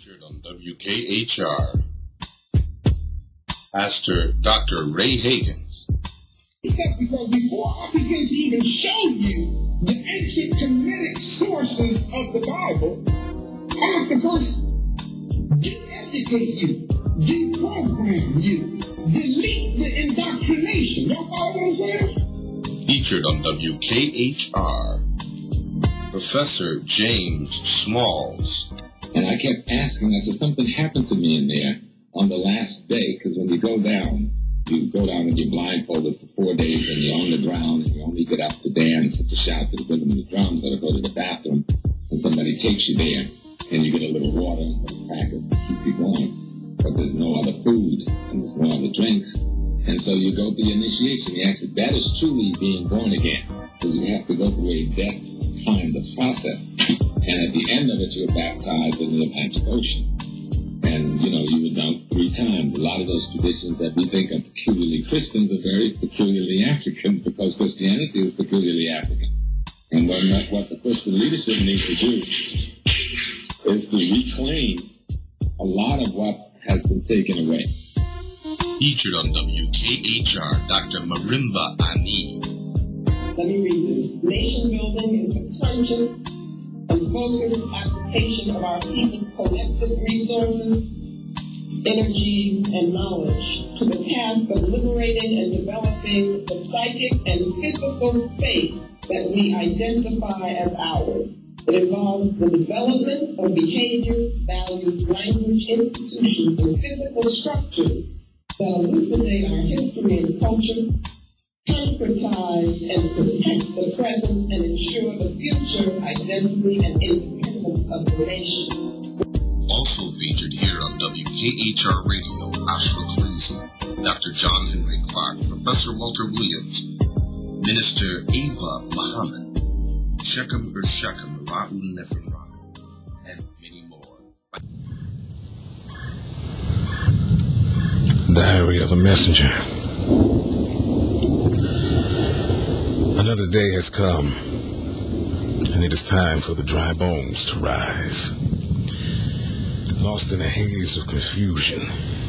Featured on WKHR, Pastor Dr. Ray Hagins. Except because before I begin to even show you the ancient Kemetic sources of the Bible, I have to first de-educate you, deprogram you, delete the indoctrination. Y'all follow what I'm saying? Featured on WKHR, Professor James Smalls. And I kept asking, I said, something happened to me in there on the last day, because when you go down and you're blindfolded for 4 days and you're on the ground and you only get up to dance and to shout to the rhythm of the drums or to go to the bathroom, and somebody takes you there and you get a little water and a cracker to keep you going. But there's no other food and there's no other drinks. And so you go through the initiation. You ask if that is truly being born again, because you have to go through a death kind of process. And at the end of it, you're baptized in the Atlantic Ocean. And, you were dunked 3 times. A lot of those traditions that we think are peculiarly Christians are very peculiarly African, because Christianity is peculiarly African. And what the Christian leadership needs to do is to reclaim a lot of what has been taken away. Featured on WKHR, Dr. Marimba Ani. Let me read this. Nation building is a conscious and focused application of our people's collective resources, energies, and knowledge to the task of liberating and developing the psychic and physical space that we identify as ours. It involves the development of behaviors, values, language, institutions, and physical structures that elucidate our history and culture, concretize and protect the present, and ensure the future identity and independence of the nation. Also featured here on WKHR Radio, Ashra Cleansing, Dr. John Henry Clark, Professor Walter Williams, Minister Ava Muhammad, Shechem Shechem, Ra'un Neferra, and many more. Diary of a Messenger. Another day has come, and it is time for the dry bones to rise. Lost in a haze of confusion,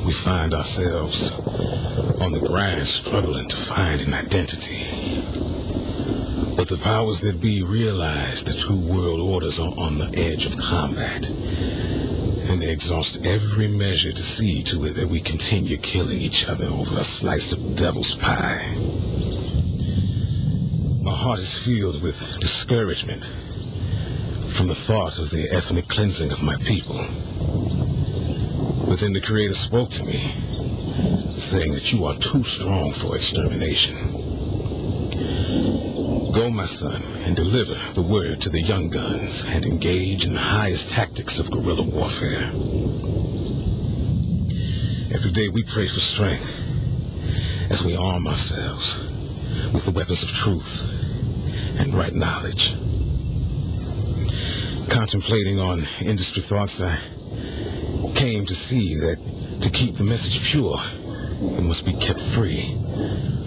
we find ourselves on the ground struggling to find an identity. But the powers that be realize the 2 world orders are on the edge of combat, and they exhaust every measure to see to it that we continue killing each other over a slice of devil's pie. My heart is filled with discouragement from the thought of the ethnic cleansing of my people. But then the Creator spoke to me, saying that you are too strong for extermination. Go, my son, and deliver the word to the young guns and engage in the highest tactics of guerrilla warfare. Every day we pray for strength as we arm ourselves with the weapons of truth and right knowledge. Contemplating on industry thoughts, I came to see that to keep the message pure, it must be kept free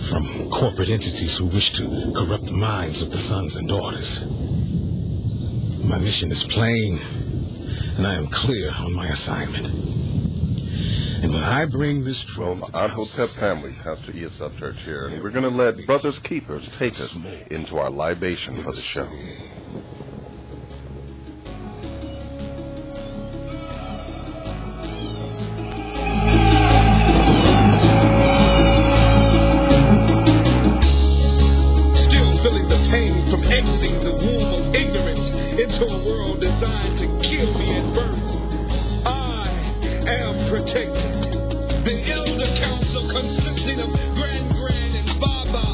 from corporate entities who wish to corrupt the minds of the sons and daughters. My mission is plain, and I am clear on my assignment. And when I bring this truth to the Hotep family, Pastor E.S. Upchurch here, and we're going to let Brothers Keepers take us into our libation for the show. Still feeling the pain from exiting the womb of ignorance into a world designed to kill me at birth. I am protected. The elder council consisting of Grand and Baba,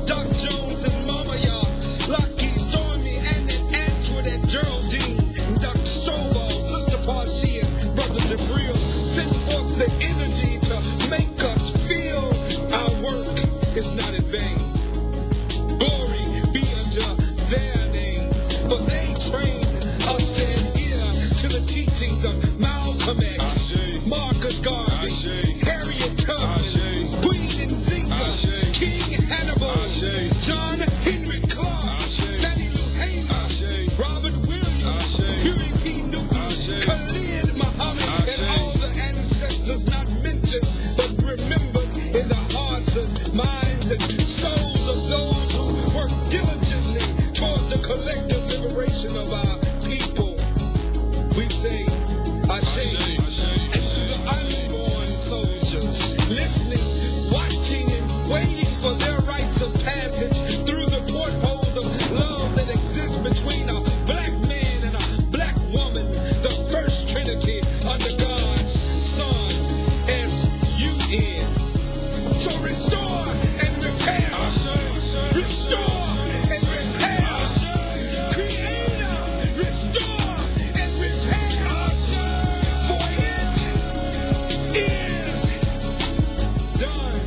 Doc Jones and Mama Y'all, Lucky, Stormy, and Antoinette, Geraldine, Dr. Stovall, Sister Parsi, and Brother Jabril send forth the energy to make us feel our work is not in vain. Glory be unto their names, for they trained us to adhere to the teachings of Malcolm X, Marcus Garvey, we say, Ashe. And to the unborn soldiers, listening, watching, and waiting for their rites of passage through the portholes of love that exists between a black man and a black woman, the first trinity under God's Son, S-U-N. So restore and repair. Restore and repair. Creator, restore and repair. For it is done.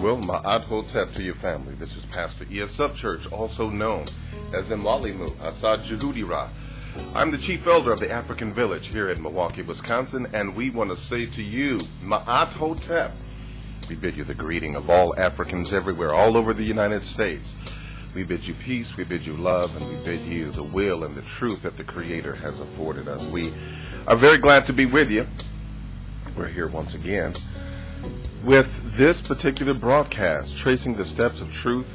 Well, Ma'at Hotep to your family. This is Pastor E.S. Upchurch, also known as Imwalimu Asad Jehudira. I'm the chief elder of the African village here in Milwaukee, Wisconsin, and we want to say to you, Ma'at Hotep. We bid you the greeting of all Africans everywhere, all over the United States. We bid you peace, we bid you love, and we bid you the will and the truth that the Creator has afforded us. We are very glad to be with you. We're here once again with this particular broadcast, Tracing the Steps of Truth,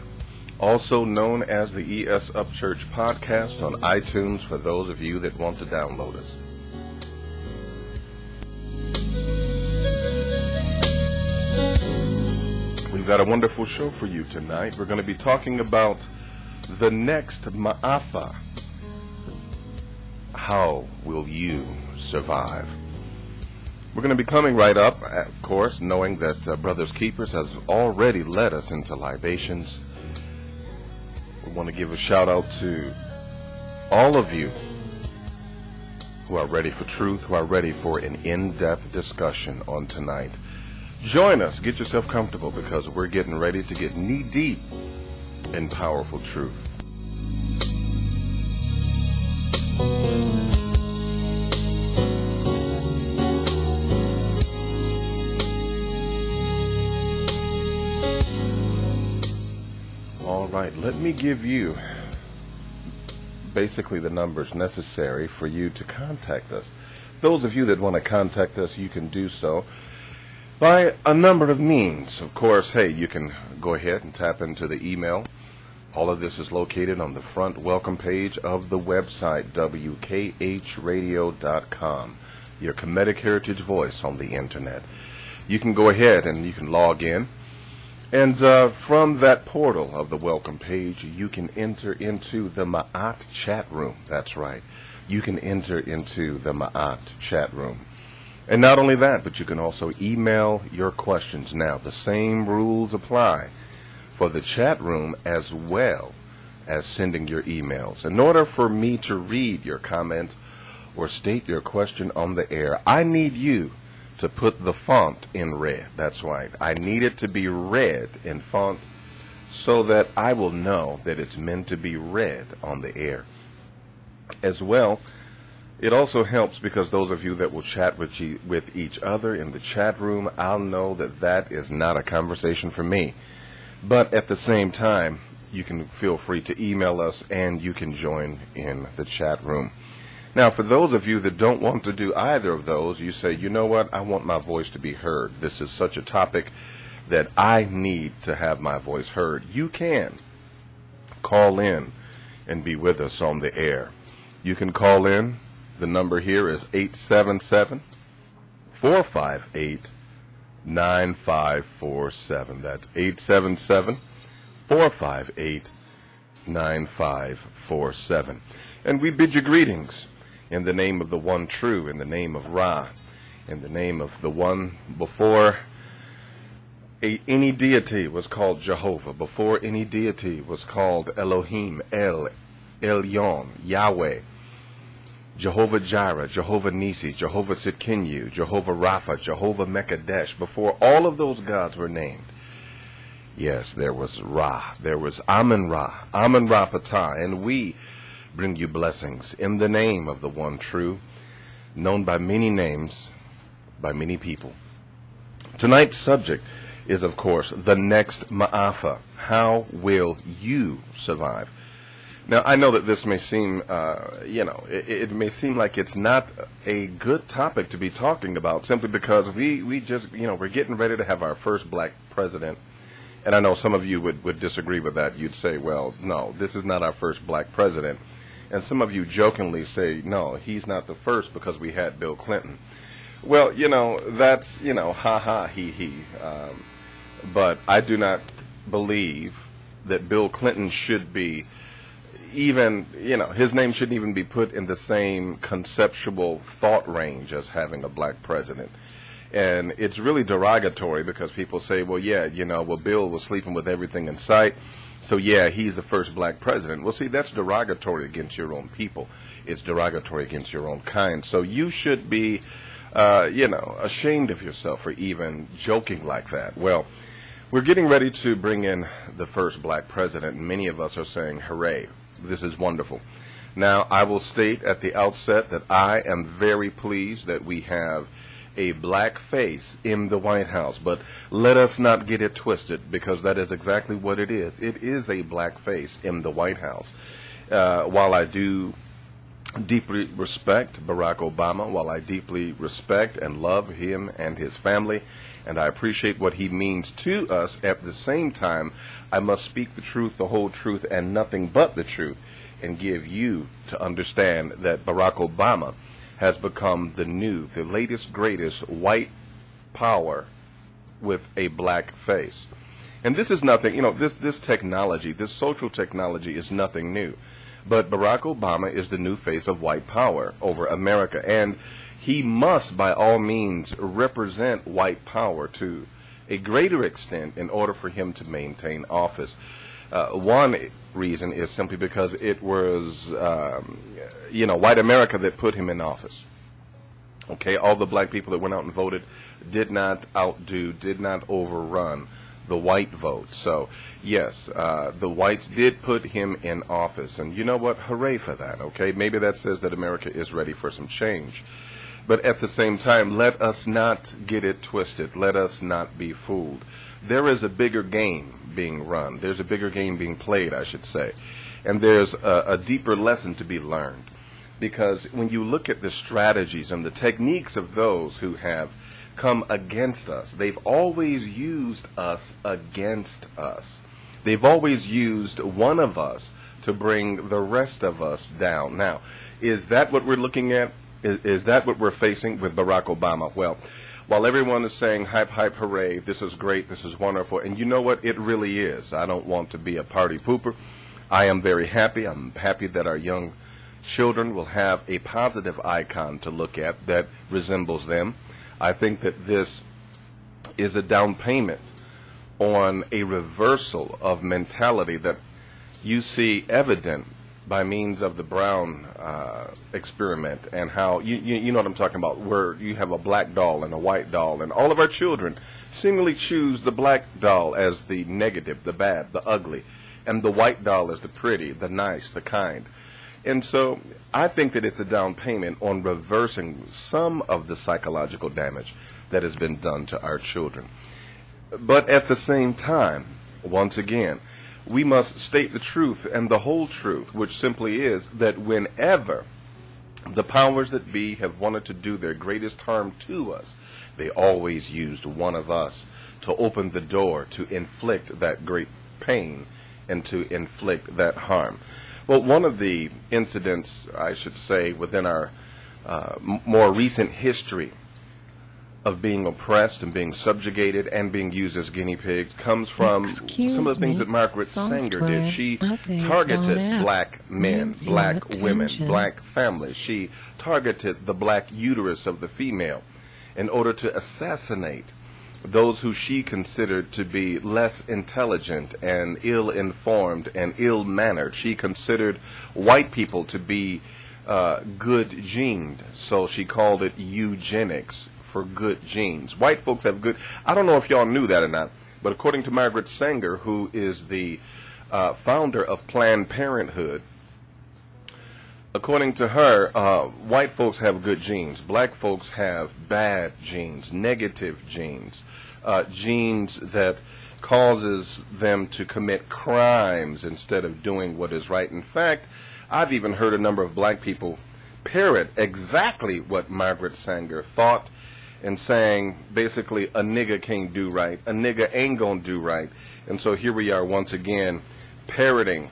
also known as the E.S. Upchurch podcast on iTunes for those of you that want to download us. We've got a wonderful show for you tonight. We're going to be talking about the next Maaffa. How will you survive? We're going to be coming right up, of course, knowing that Brothers Keepers has already led us into libations. We want to give a shout out to all of you who are ready for truth, who are ready for an in-depth discussion on tonight. Join us, get yourself comfortable, because we're getting ready to get knee-deep in powerful truth. All right, let me give you basically the numbers necessary for you to contact us. Those of you that want to contact us, you can do so by a number of means. Of course, hey, you can go ahead and tap into the email. All of this is located on the front welcome page of the website, WKHradio.com, your Kemetic heritage voice on the internet. You can go ahead and you can log in. And from that portal of the welcome page, you can enter into the Ma'at chat room. That's right. You can enter into the Ma'at chat room. And not only that, but you can also email your questions. Now, the same rules apply for the chat room as well as sending your emails. In order for me to read your comment or state your question on the air, I need you to put the font in red. That's right. I need it to be red in font so that I will know that it's meant to be read on the air. As well, it also helps because those of you that will chat with each other in the chat room, I'll know that that is not a conversation for me. But at the same time, you can feel free to email us and you can join in the chat room. Now, for those of you that don't want to do either of those, you say, you know what, I want my voice to be heard. This is such a topic that I need to have my voice heard. You can call in and be with us on the air. You can call in. The number here is 877-458-9547. That's 877-458-9547. And we bid you greetings in the name of the one true, in the name of Ra, in the name of the one before any deity was called Jehovah, before any deity was called Elohim, El Elyon, Yahweh. Jehovah Jireh, Jehovah Nisi, Jehovah Sitkinu, Jehovah Rapha, Jehovah Mekadesh. Before all of those gods were named, yes, there was Ra, there was Amun-Ra, Amun-Ra Patah, and we bring you blessings in the name of the one true, known by many names, by many people. Tonight's subject is, of course, the next Maaffa. How will you survive? Now, I know that this may seem, it may seem like it's not a good topic to be talking about, simply because we just, we're getting ready to have our first black president. And I know some of you would disagree with that. You'd say, well, no, this is not our first black president. And some of you jokingly say, no, he's not the first because we had Bill Clinton. Well, that's, ha ha, he he. But I do not believe that Bill Clinton should be even, his name shouldn't even be put in the same conceptual thought range as having a black president. And it's really derogatory because people say, well, yeah, Bill was sleeping with everything in sight, so yeah, he's the first black president. Well, see, that's derogatory against your own people. It's derogatory against your own kind. So you should be, ashamed of yourself for even joking like that. Well, we're getting ready to bring in the first black president, and many of us are saying, hooray, this is wonderful. Now, I will state at the outset that I am very pleased that we have a black face in the White House, but let us not get it twisted, because that is exactly what it is. It is a black face in the White House. While I do deeply respect Barack Obama, while I deeply respect and love him and his family, and I appreciate what he means to us, at the same time, I must speak the truth, the whole truth, and nothing but the truth, and give you to understand that Barack Obama has become the latest, greatest white power with a black face. And this is nothing, this technology, this social technology is nothing new. But Barack Obama is the new face of white power over America, and he must, by all means, represent white power to a greater extent in order for him to maintain office. One reason is simply because it was, white America that put him in office. Okay, all the black people that went out and voted did not overrun the white vote. So, yes, the whites did put him in office. And you know what? Hooray for that, okay? Maybe that says that America is ready for some change. But at the same time, let us not get it twisted. Let us not be fooled. There is a bigger game being run. There's a bigger game being played, I should say. And there's a deeper lesson to be learned. Because when you look at the strategies and the techniques of those who have come against us, they've always used us against us. They've always used one of us to bring the rest of us down. Now, is that what we're looking at? Is that what we're facing with Barack Obama? Well, while everyone is saying, hype, hype, hooray, this is great, this is wonderful, and you know what? It really is. I don't want to be a party pooper. I am very happy. I'm happy that our young children will have a positive icon to look at that resembles them. I think that this is a down payment on a reversal of mentality that you see evident by means of the Brown experiment, and how, you know what I'm talking about, where you have a black doll and a white doll, and all of our children seemingly choose the black doll as the negative, the bad, the ugly, and the white doll as the pretty, the nice, the kind. And so I think that it's a down payment on reversing some of the psychological damage that has been done to our children. But at the same time, once again, we must state the truth and the whole truth, which simply is that whenever the powers that be have wanted to do their greatest harm to us, they always used one of us to open the door to inflict that great pain and to inflict that harm. Well, one of the incidents, I should say, within our more recent history of being oppressed and being subjugated and being used as guinea pigs comes from some of the things that Margaret Sanger did. She targeted black men, black women, black families. She targeted the black uterus of the female in order to assassinate those who she considered to be less intelligent and ill-informed and ill-mannered. She considered white people to be good gened, so she called it eugenics for good genes. White folks have good. I don't know if y'all knew that or not, but according to Margaret Sanger, who is the founder of Planned Parenthood, according to her, white folks have good genes. Black folks have bad genes, negative genes, genes that causes them to commit crimes instead of doing what is right. In fact, I've even heard a number of black people parrot exactly what Margaret Sanger thought, and saying basically a nigga can't do right, a nigga ain't gonna do right. And so here we are once again parroting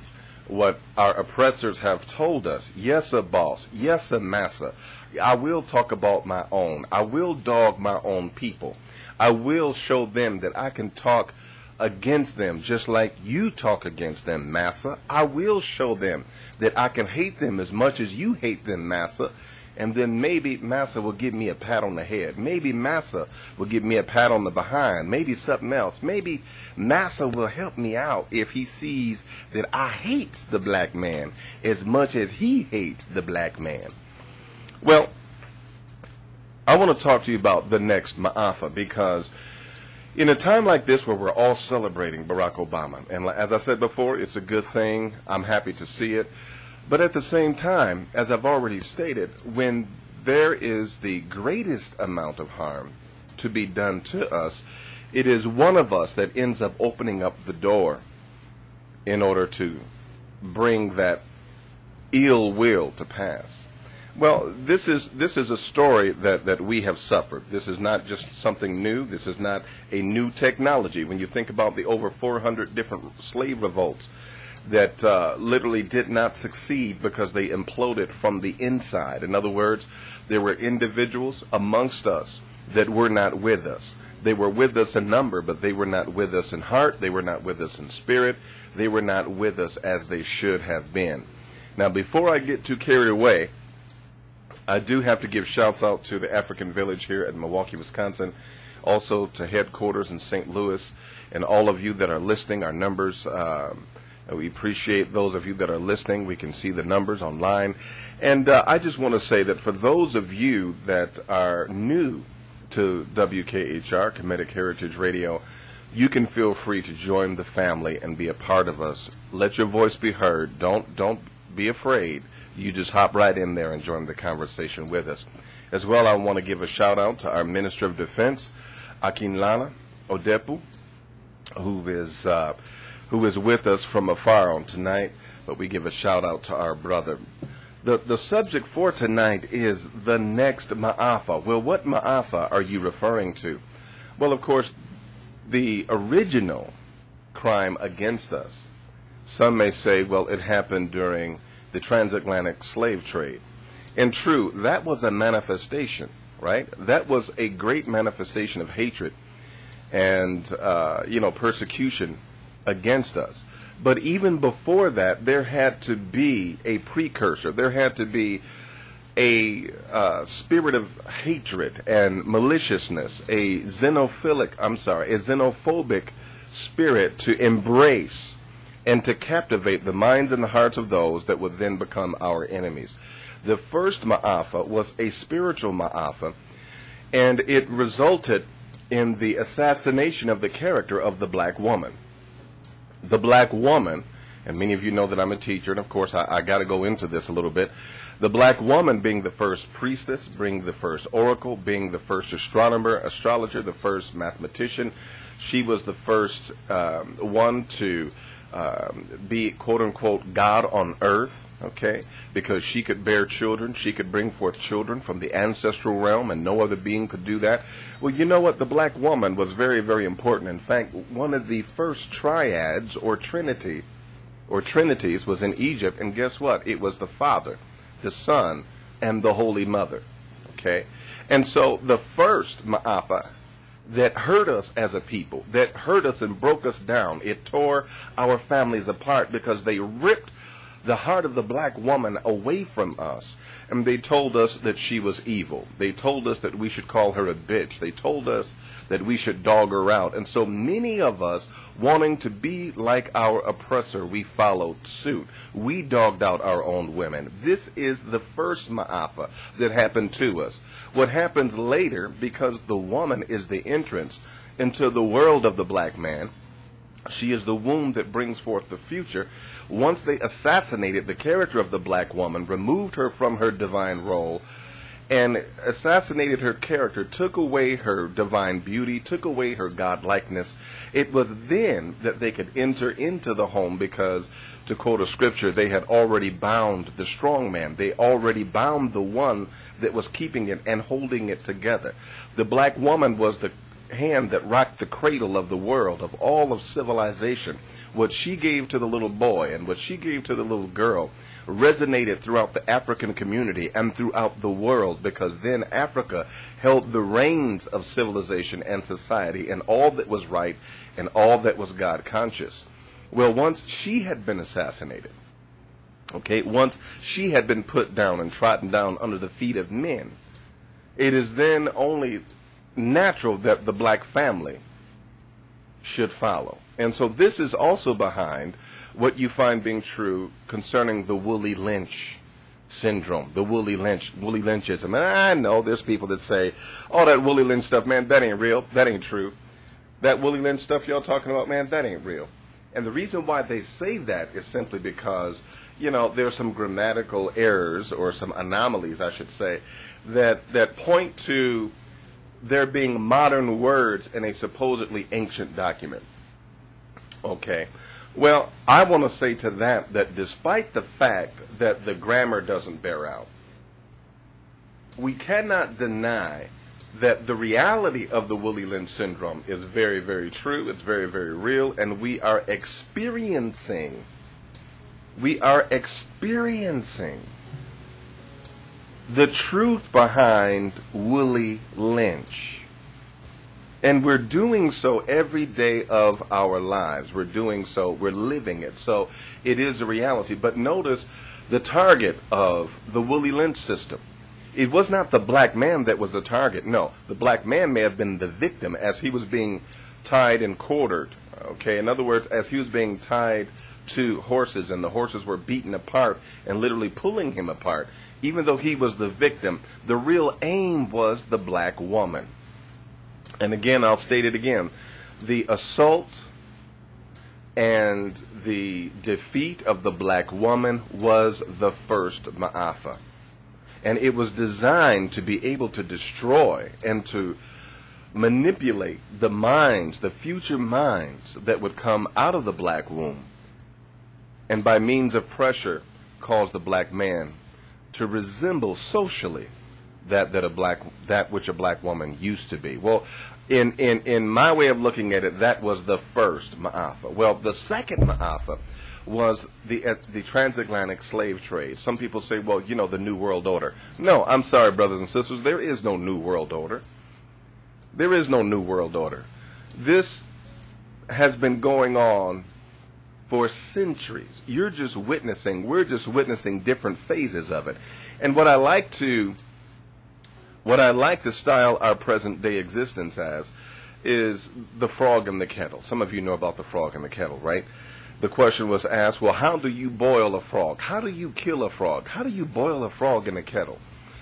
what our oppressors have told us. Yes, a boss. Yes, a massa. I will talk about my own. I will dog my own people. I will show them that I can talk against them just like you talk against them, massa. I will show them that I can hate them as much as you hate them, massa. And then maybe massa will give me a pat on the head. Maybe massa will give me a pat on the behind. Maybe something else. Maybe massa will help me out if he sees that I hate the black man as much as he hates the black man. Well, I want to talk to you about the next Maaffa, because in a time like this where we're all celebrating Barack Obama, and as I said before, it's a good thing. I'm happy to see it. But at the same time, as I've already stated, when there is the greatest amount of harm to be done to us, it is one of us that ends up opening up the door in order to bring that ill will to pass. Well, this is a story that we have suffered. This is not just something new. This is not a new technology. When you think about the over 400 different slave revolts that literally did not succeed because they imploded from the inside. In other words, there were individuals amongst us that were not with us. They were with us in number, but they were not with us in heart. They were not with us in spirit. They were not with us as they should have been. Now, before I get too carried away, I do have to give shouts out to the African Village here at Milwaukee, Wisconsin, also to headquarters in St. Louis, and all of you that are listening. Our numbers, we appreciate those of you that are listening. We can see the numbers online. And I just want to say that for those of you that are new to WKHR, Kemetic Heritage Radio, you can feel free to join the family and be a part of us. Let your voice be heard. Don't be afraid. You just hop right in there and join the conversation with us. As well, I want to give a shout out to our Minister of Defense, Akinlana Odepu, who is with us from afar on tonight, but we give a shout out to our brother. The subject for tonight is the next Maaffa. Well, what Maaffa are you referring to? Well, of course, the original crime against us. Some may say, well, it happened during the transatlantic slave trade. And true, that was a manifestation, right? That was a great manifestation of hatred and, persecution against us. But even before that, there had to be a precursor. There had to be a spirit of hatred and maliciousness, a xenophobic spirit to embrace and to captivate the minds and the hearts of those that would then become our enemies. The first Maaffa was a spiritual Maaffa, and it resulted in the assassination of the character of the black woman. The black woman, and many of you know that I'm a teacher, and of course I got to go into this a little bit. The black woman being the first priestess, being the first oracle, being the first astrologer, the first mathematician. She was the first one to be, quote-unquote, God on earth, okay, because she could bear children. She could bring forth children from the ancestral realm, and no other being could do that. Well, you know what? The black woman was very, very important. In fact, one of the first triads or trinities was in Egypt, and guess what? It was the Father, the Son, and the Holy Mother, okay? And so the first Maaffa that hurt us as a people, that hurt us and broke us down, it tore our families apart because they ripped the heart of the black woman away from us. And they told us that she was evil. They told us that we should call her a bitch. They told us that we should dog her out. And so many of us, wanting to be like our oppressor, we followed suit. We dogged out our own women. This is the first Maaffa that happened to us. What happens later, because the woman is the entrance into the world of the black man, she is the womb that brings forth the future. Once they assassinated the character of the black woman, removed her from her divine role, and assassinated her character, took away her divine beauty, took away her godlikeness, it was then that they could enter into the home, because, to quote a scripture, they had already bound the strong man. They already bound the one that was keeping it and holding it together. The black woman was the hand that rocked the cradle of the world, of all of civilization. What she gave to the little boy and what she gave to the little girl resonated throughout the African community and throughout the world, because then Africa held the reins of civilization and society and all that was right and all that was God conscious. Well, once she had been assassinated, okay, once she had been put down and trodden down under the feet of men, it is then only natural that the black family should follow. And so this is also behind what you find being true concerning the Willie Lynch syndrome, the Willie Lynchism. And I know there's people that say, oh, that Willie Lynch stuff, man, that ain't real, that ain't true. That Willie Lynch stuff y'all talking about, man, that ain't real. And the reason why they say that is simply because, you know, there's some grammatical errors, or some anomalies, I should say, that point to there being modern words in a supposedly ancient document. Okay. Well, I want to say to that despite the fact that the grammar doesn't bear out, we cannot deny that the reality of the Willie Lynch syndrome is very, very true. It's very, very real. And we are experiencing the truth behind Willie Lynch. And we're doing so every day of our lives. We're doing so, we're living it. So it is a reality. But notice the target of the Willie Lynch system. It was not the black man that was the target. No, the black man may have been the victim as he was being tied and quartered. Okay, in other words, as he was being tied to horses and the horses were beaten apart and literally pulling him apart. Even though he was the victim, the real aim was the black woman. And again, I'll state it again. The assault and the defeat of the black woman was the first Maaffa. And it was designed to be able to destroy and to manipulate the minds, the future minds that would come out of the black womb. And by means of pressure, cause the black man to resemble socially that which a black woman used to be. Well, in my way of looking at it, that was the first Maaffa. Well, the second Maaffa was the transatlantic slave trade. Some people say, well, you know, the New World Order. No, I'm sorry, brothers and sisters, there is no New World Order. There is no New World Order. This has been going on for centuries. We're just witnessing different phases of it. And what I like to style our present day existence as is the frog in the kettle. Some of you know about the frog in the kettle, right? The question was asked, well, how do you boil a frog? How do you kill a frog? How do you boil a frog in a kettle?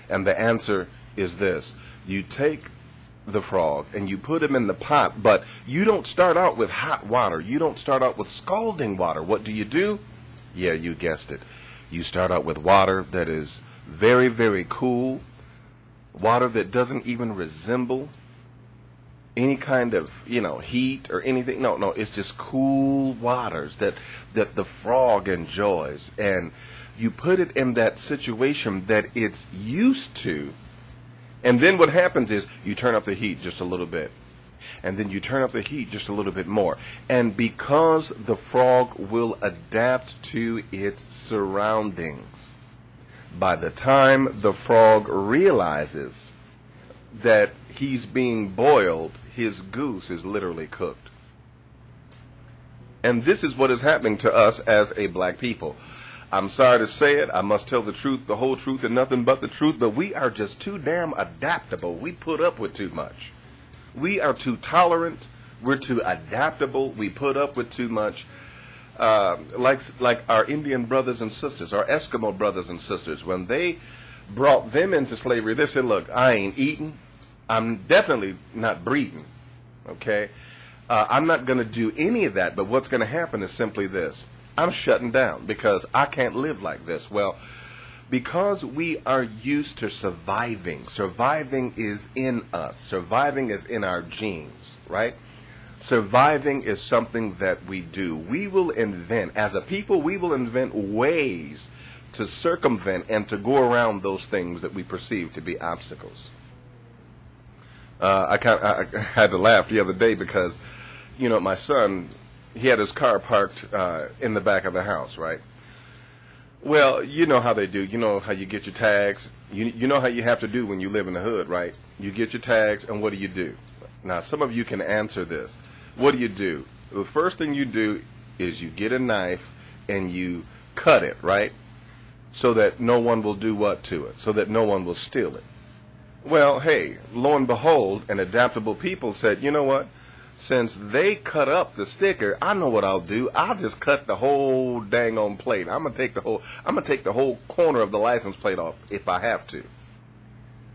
And the answer is this. You take the frog and you put him in the pot, but you don't start out with hot water. You don't start out with scalding water. What do? Yeah, you guessed it. You start out with water that is very, very cool, water that doesn't even resemble any kind of, heat or anything. No, it's just cool waters that the frog enjoys. And you put it in that situation that it's used to. And then what happens is you turn up the heat just a little bit. And then you turn up the heat just a little bit more. And because the frog will adapt to its surroundings, by the time the frog realizes that he's being boiled, his goose is literally cooked. And this is what is happening to us as a black people. I'm sorry to say it. I must tell the truth, the whole truth, and nothing but the truth. But we are just too damn adaptable. We put up with too much. We are too tolerant. We're too adaptable. We put up with too much. Like our Indian brothers and sisters, our Eskimo brothers and sisters, when they brought them into slavery, they said, look, I ain't eating. I'm definitely not breeding. Okay? I'm not going to do any of that. But what's going to happen is simply this. I'm shutting down because I can't live like this. Well, because we are used to surviving. Surviving is in us. Surviving is in our genes, right? Surviving is something that we do. We will invent, as a people, we will invent ways to circumvent and to go around those things that we perceive to be obstacles. I had to laugh the other day because, my son, he had his car parked in the back of the house, right? Well, you know how they do. You know how you get your tags. You know how you have to do when you live in the hood, right? You get your tags, and what do? Now, some of you can answer this. What do? The first thing you do is you get a knife and you cut it, right? So that no one will do what to it? So that no one will steal it. Well, hey, lo and behold, an adaptable people said, you know what? Since they cut up the sticker, I know what I'll do. I'll just cut the whole dang on plate. I'm gonna take the whole corner of the license plate off if I have to.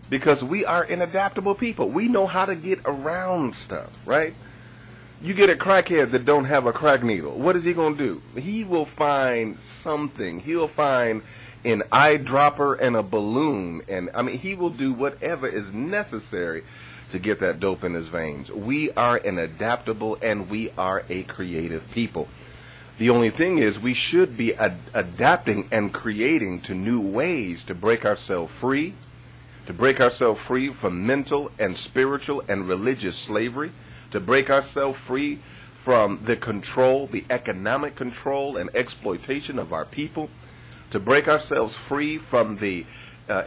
Because we are an adaptable people. We know how to get around stuff, right? You get a crackhead that don't have a crack needle. What is he going to do? He will find something. He'll find an eyedropper and a balloon. And, he will do whatever is necessary to get that dope in his veins. We are an adaptable and we are a creative people. The only thing is we should be adapting and creating to new ways to break ourselves free. To break ourselves free from mental and spiritual and religious slavery. To break ourselves free from the control, the economic control and exploitation of our people. To break ourselves free from the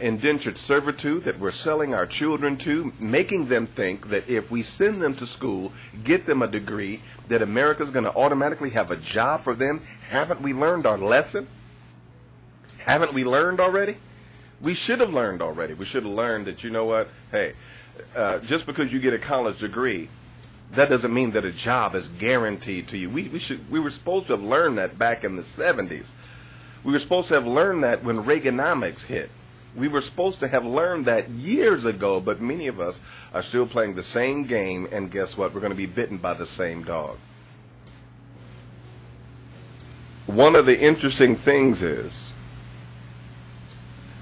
indentured servitude that we're selling our children to, making them think that if we send them to school, get them a degree, that America's going to automatically have a job for them. Haven't we learned our lesson? Haven't we learned already? We should have learned already. We should have learned that, you know what, hey, just because you get a college degree, that doesn't mean that a job is guaranteed to you. We were supposed to have learned that back in the 70s. We were supposed to have learned that when Reaganomics hit. We were supposed to have learned that years ago, but many of us are still playing the same game, and guess what? We're going to be bitten by the same dog. One of the interesting things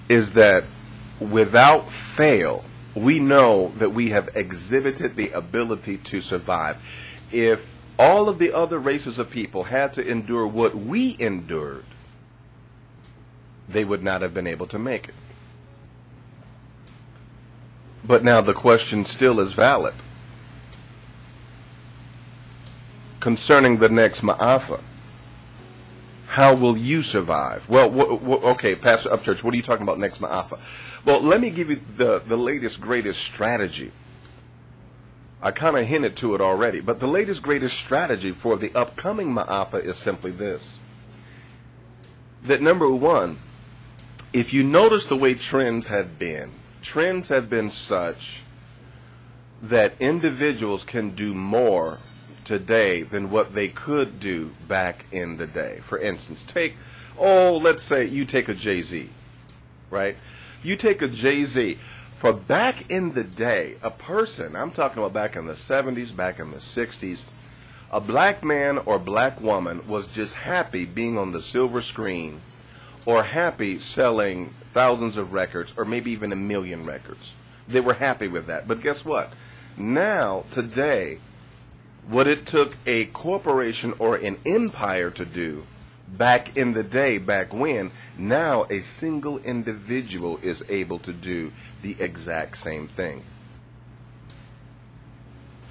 is that without fail, we know that we have exhibited the ability to survive. If all of the other races of people had to endure what we endured, they would not have been able to make it. But now the question still is valid concerning the next Maaffa. How will you survive? Well, okay, Pastor Upchurch, what are you talking about next Maaffa? Well, let me give you the latest, greatest strategy. I kind of hinted to it already, but the latest, greatest strategy for the upcoming Maaffa is simply this. That number one, if you notice the way trends have been such that individuals can do more today than what they could do back in the day. For instance, let's say you take a Jay-Z, right? You take a Jay-Z. For back in the day, a person, I'm talking about back in the 70s, back in the 60s, a black man or black woman was just happy being on the silver screen or happy selling thousands of records or maybe even 1 million records. They were happy with that. But guess what? Now, today, what it took a corporation or an empire to do back in the day, back when, now a single individual is able to do the exact same thing.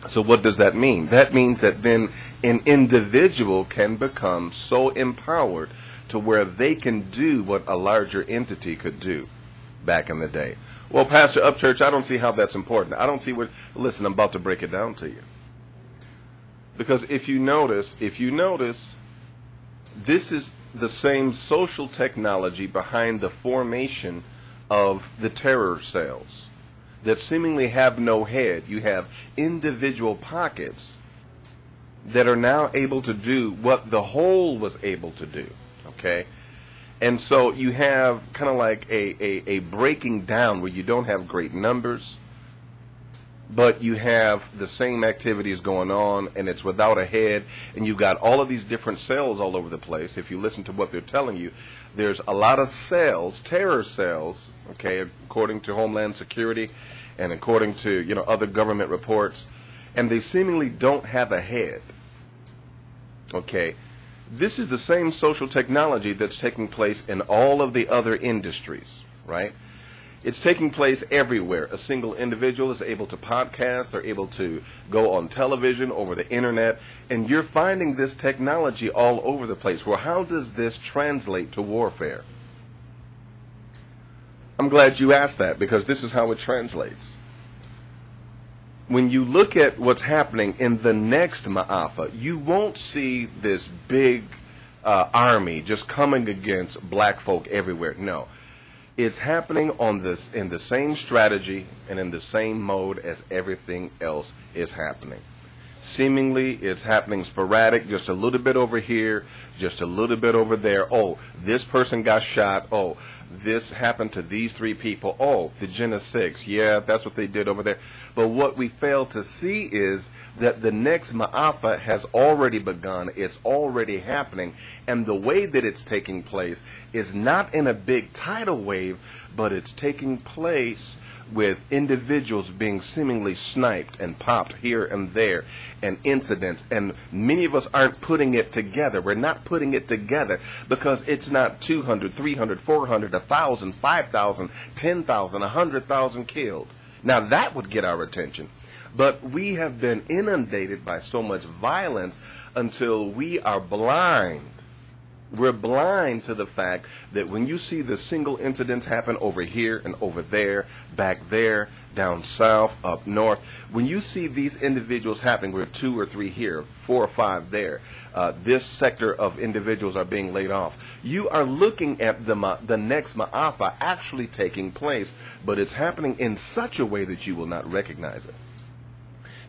So what does that mean? That means that then an individual can become so empowered to where they can do what a larger entity could do back in the day. Well, Pastor Upchurch, I don't see how that's important. I don't see listen, I'm about to break it down to you. Because if you notice, this is the same social technology behind the formation of the terror cells that seemingly have no head. You have individual pockets that are now able to do what the whole was able to do, okay? And so you have kind of like a breaking down where you don't have great numbers, but you have the same activities going on, and it's without a head, and you've got all of these different cells all over the place. If you listen to what they're telling you, there's a lot of cells, terror cells, okay, according to Homeland Security and according to, other government reports, and they seemingly don't have a head, okay? This is the same social technology that's taking place in all of the other industries, right? It's taking place everywhere. A single individual is able to podcast, they're able to go on television, over the internet, and you're finding this technology all over the place. Well, how does this translate to warfare? I'm glad you asked that, because this is how it translates. When you look at what's happening in the next Maaffa, you won't see this big army just coming against black folk everywhere. No. It's happening in the same strategy and in the same mode as everything else is happening. Seemingly, it's happening sporadic, just a little bit over here, just a little bit over there. Oh, this person got shot. Oh, this happened to these 3 people. Oh, the Gen 6. Yeah, that's what they did over there. But what we fail to see is that the next Maaffa has already begun. It's already happening. And the way that it's taking place is not in a big tidal wave, but it's taking place with individuals being seemingly sniped and popped here and there, and incidents, and many of us aren't putting it together. We're not putting it together because it's not 200, 300, 400, 1,000, 5,000, 10,000, 100,000 killed. Now that would get our attention. But we have been inundated by so much violence until we are blind. We're blind to the fact that when you see the single incidents happen over here and over there, back there, down south, up north, when you see these individuals happening, we're 2 or 3 here, 4 or 5 there, this sector of individuals are being laid off. You are looking at the next Maaffa actually taking place, but it's happening in such a way that you will not recognize it.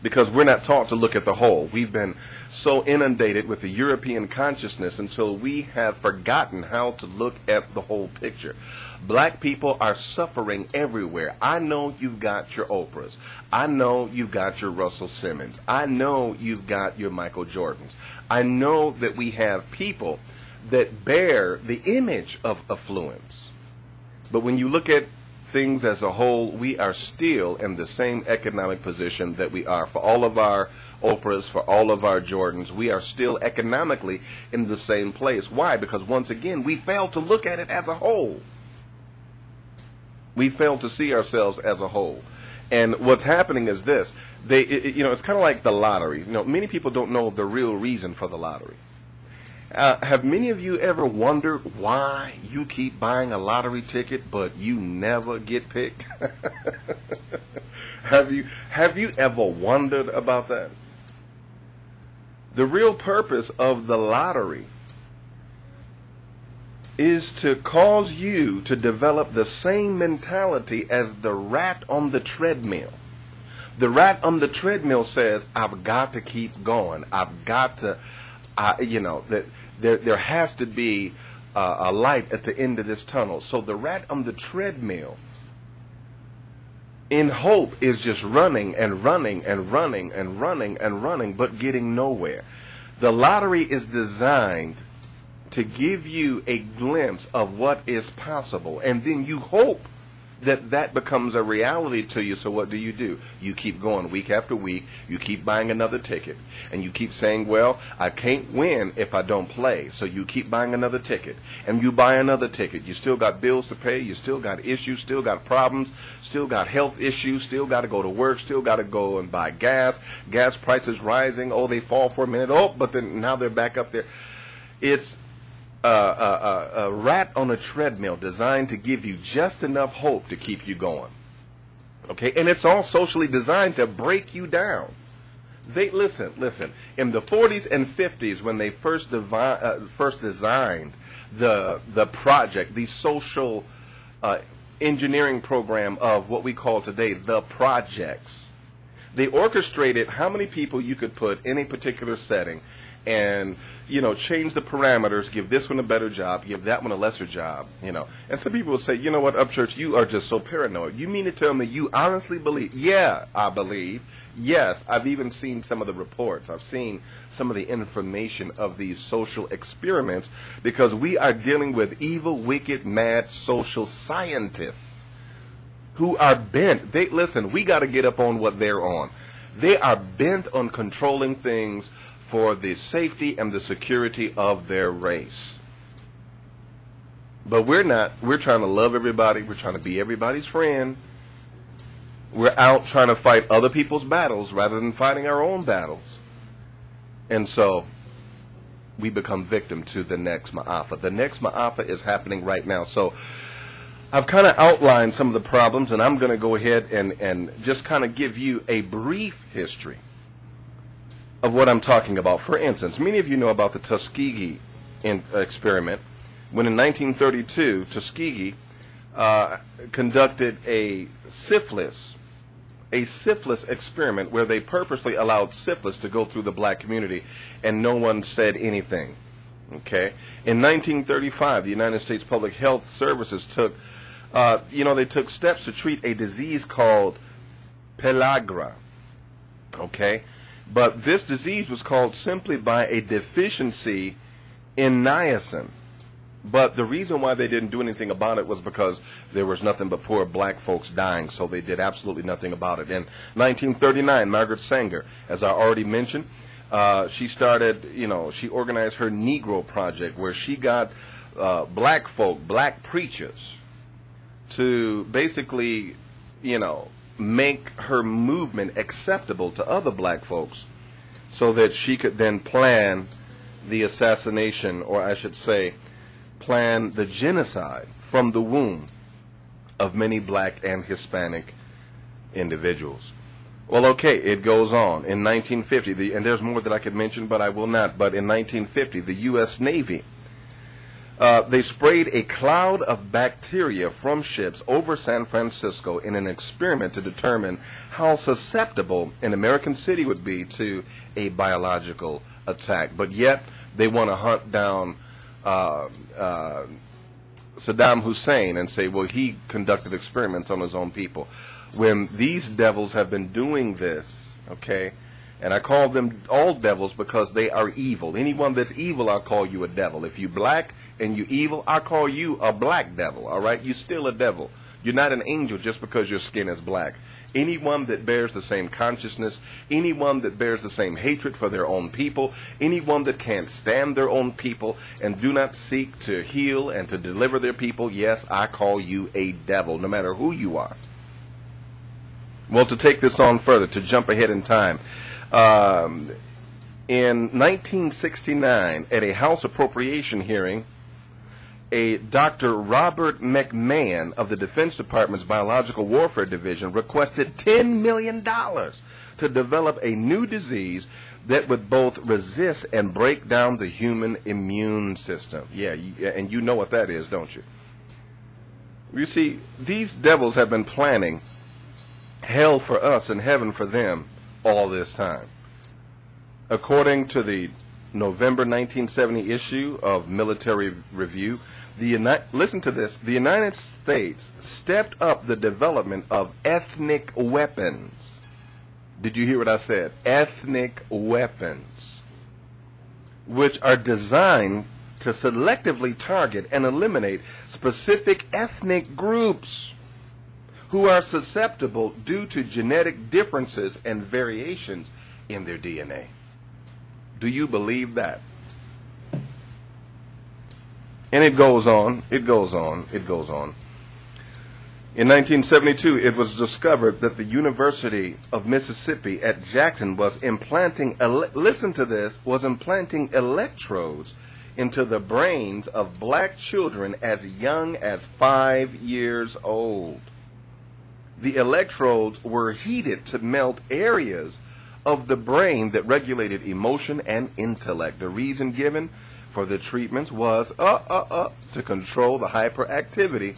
Because we're not taught to look at the whole. We've been so inundated with the European consciousness until we have forgotten how to look at the whole picture. Black people are suffering everywhere. I know you've got your Oprahs. I know you've got your Russell Simmons. I know you've got your Michael Jordans. I know that we have people that bear the image of affluence. But when you look at things as a whole, we are still in the same economic position that we are. For all of our Oprahs, for all of our Jordans, we are still economically in the same place. Why? Because once again, we fail to look at it as a whole. We fail to see ourselves as a whole. And what's happening is this. It's kind of like the lottery. Many people don't know the real reason for the lottery. Have many of you ever wondered why you keep buying a lottery ticket but you never get picked? Have you ever wondered about that? The real purpose of the lottery is to cause you to develop the same mentality as the rat on the treadmill. The rat on the treadmill says, I've got to keep going. I've got to, that there has to be a light at the end of this tunnel. So the rat on the treadmill, in hope, is just running and running and running and running and running, but getting nowhere. The lottery is designed to give you a glimpse of what is possible, and then you hope that becomes a reality to you. So what do? You keep going week after week. You keep buying another ticket, and you keep saying, well, I can't win if I don't play. So you keep buying another ticket, and you buy another ticket. You still got bills to pay. You still got issues, still got problems, still got health issues, still got to go to work, still got to go and buy gas. Gas prices rising. Oh, they fall for a minute. Oh, but then now they're back up there. It's a rat on a treadmill designed to give you just enough hope to keep you going. Okay, and it's all socially designed to break you down. Listen. In the 40s and 50s, when they first designed the project, the social engineering program of what we call today the projects. They orchestrated how many people you could put in a particular setting and, change the parameters, give this one a better job, give that one a lesser job, And some people will say, you know what, Upchurch, you are just so paranoid. You mean to tell me you honestly believe? Yeah, I believe. Yes, I've even seen some of the reports. I've seen some of the information of these social experiments because we are dealing with evil, wicked, mad social scientists who are bent. Listen, we got to get up on what they're on. They are bent on controlling things for the safety and the security of their race. But we're not. We're trying to love everybody. We're trying to be everybody's friend. We're out trying to fight other people's battles rather than fighting our own battles. And so we become victim to the next Maaffa. The next Maaffa is happening right now. So I've kind of outlined some of the problems, and I'm going to go ahead and just kind of give you a brief history of what I'm talking about. For instance, many of you know about the Tuskegee experiment, when in 1932, Tuskegee conducted a syphilis experiment where they purposely allowed syphilis to go through the black community, and no one said anything. Okay? In 1935, the United States Public Health Services took steps to treat a disease called pellagra. Okay? But this disease was caused simply by a deficiency in niacin. But the reason why they didn't do anything about it was because there was nothing but poor black folks dying, so they did absolutely nothing about it. In 1939, Margaret Sanger, as I already mentioned, she started, she organized her Negro Project, where she got black folk, black preachers, to basically, make her movement acceptable to other black folks so that she could then plan the assassination, or I should say, plan the genocide from the womb of many black and Hispanic individuals. Well, okay, it goes on. In 1950, and there's more that I could mention, but I will not, but in 1950, the U.S. Navy, they sprayed a cloud of bacteria from ships over San Francisco in an experiment to determine how susceptible an American city would be to a biological attack. But yet, they want to hunt down Saddam Hussein and say, well, he conducted experiments on his own people. When these devils have been doing this, okay, and I call them all devils because they are evil. Anyone that's evil, I'll call you a devil. If you black and you evil, I'll call you a black devil, all right? You're still a devil. You're not an angel just because your skin is black. Anyone that bears the same consciousness, anyone that bears the same hatred for their own people, anyone that can't stand their own people and do not seek to heal and to deliver their people, yes, I call you a devil, no matter who you are. Well, to take this on further, to jump ahead in time, in 1969, at a House appropriation hearing, a Dr. Robert McMahon of the Defense Department's Biological Warfare Division requested $10 million to develop a new disease that would both resist and break down the human immune system. Yeah, and you know what that is, don't you? You see, these devils have been planning hell for us and heaven for them all this time. According to the November 1970 issue of Military Review, listen to this, the United States stepped up the development of ethnic weapons. Did you hear what I said? Ethnic weapons, which are designed to selectively target and eliminate specific ethnic groups who are susceptible due to genetic differences and variations in their DNA. Do you believe that? And it goes on, it goes on, it goes on. In 1972, it was discovered that the University of Mississippi at Jackson was implanting, listen to this, was implanting electrodes into the brains of black children as young as 5 years old. The electrodes were heated to melt areas of the brain that regulated emotion and intellect. The reason given for the treatments was to control the hyperactivity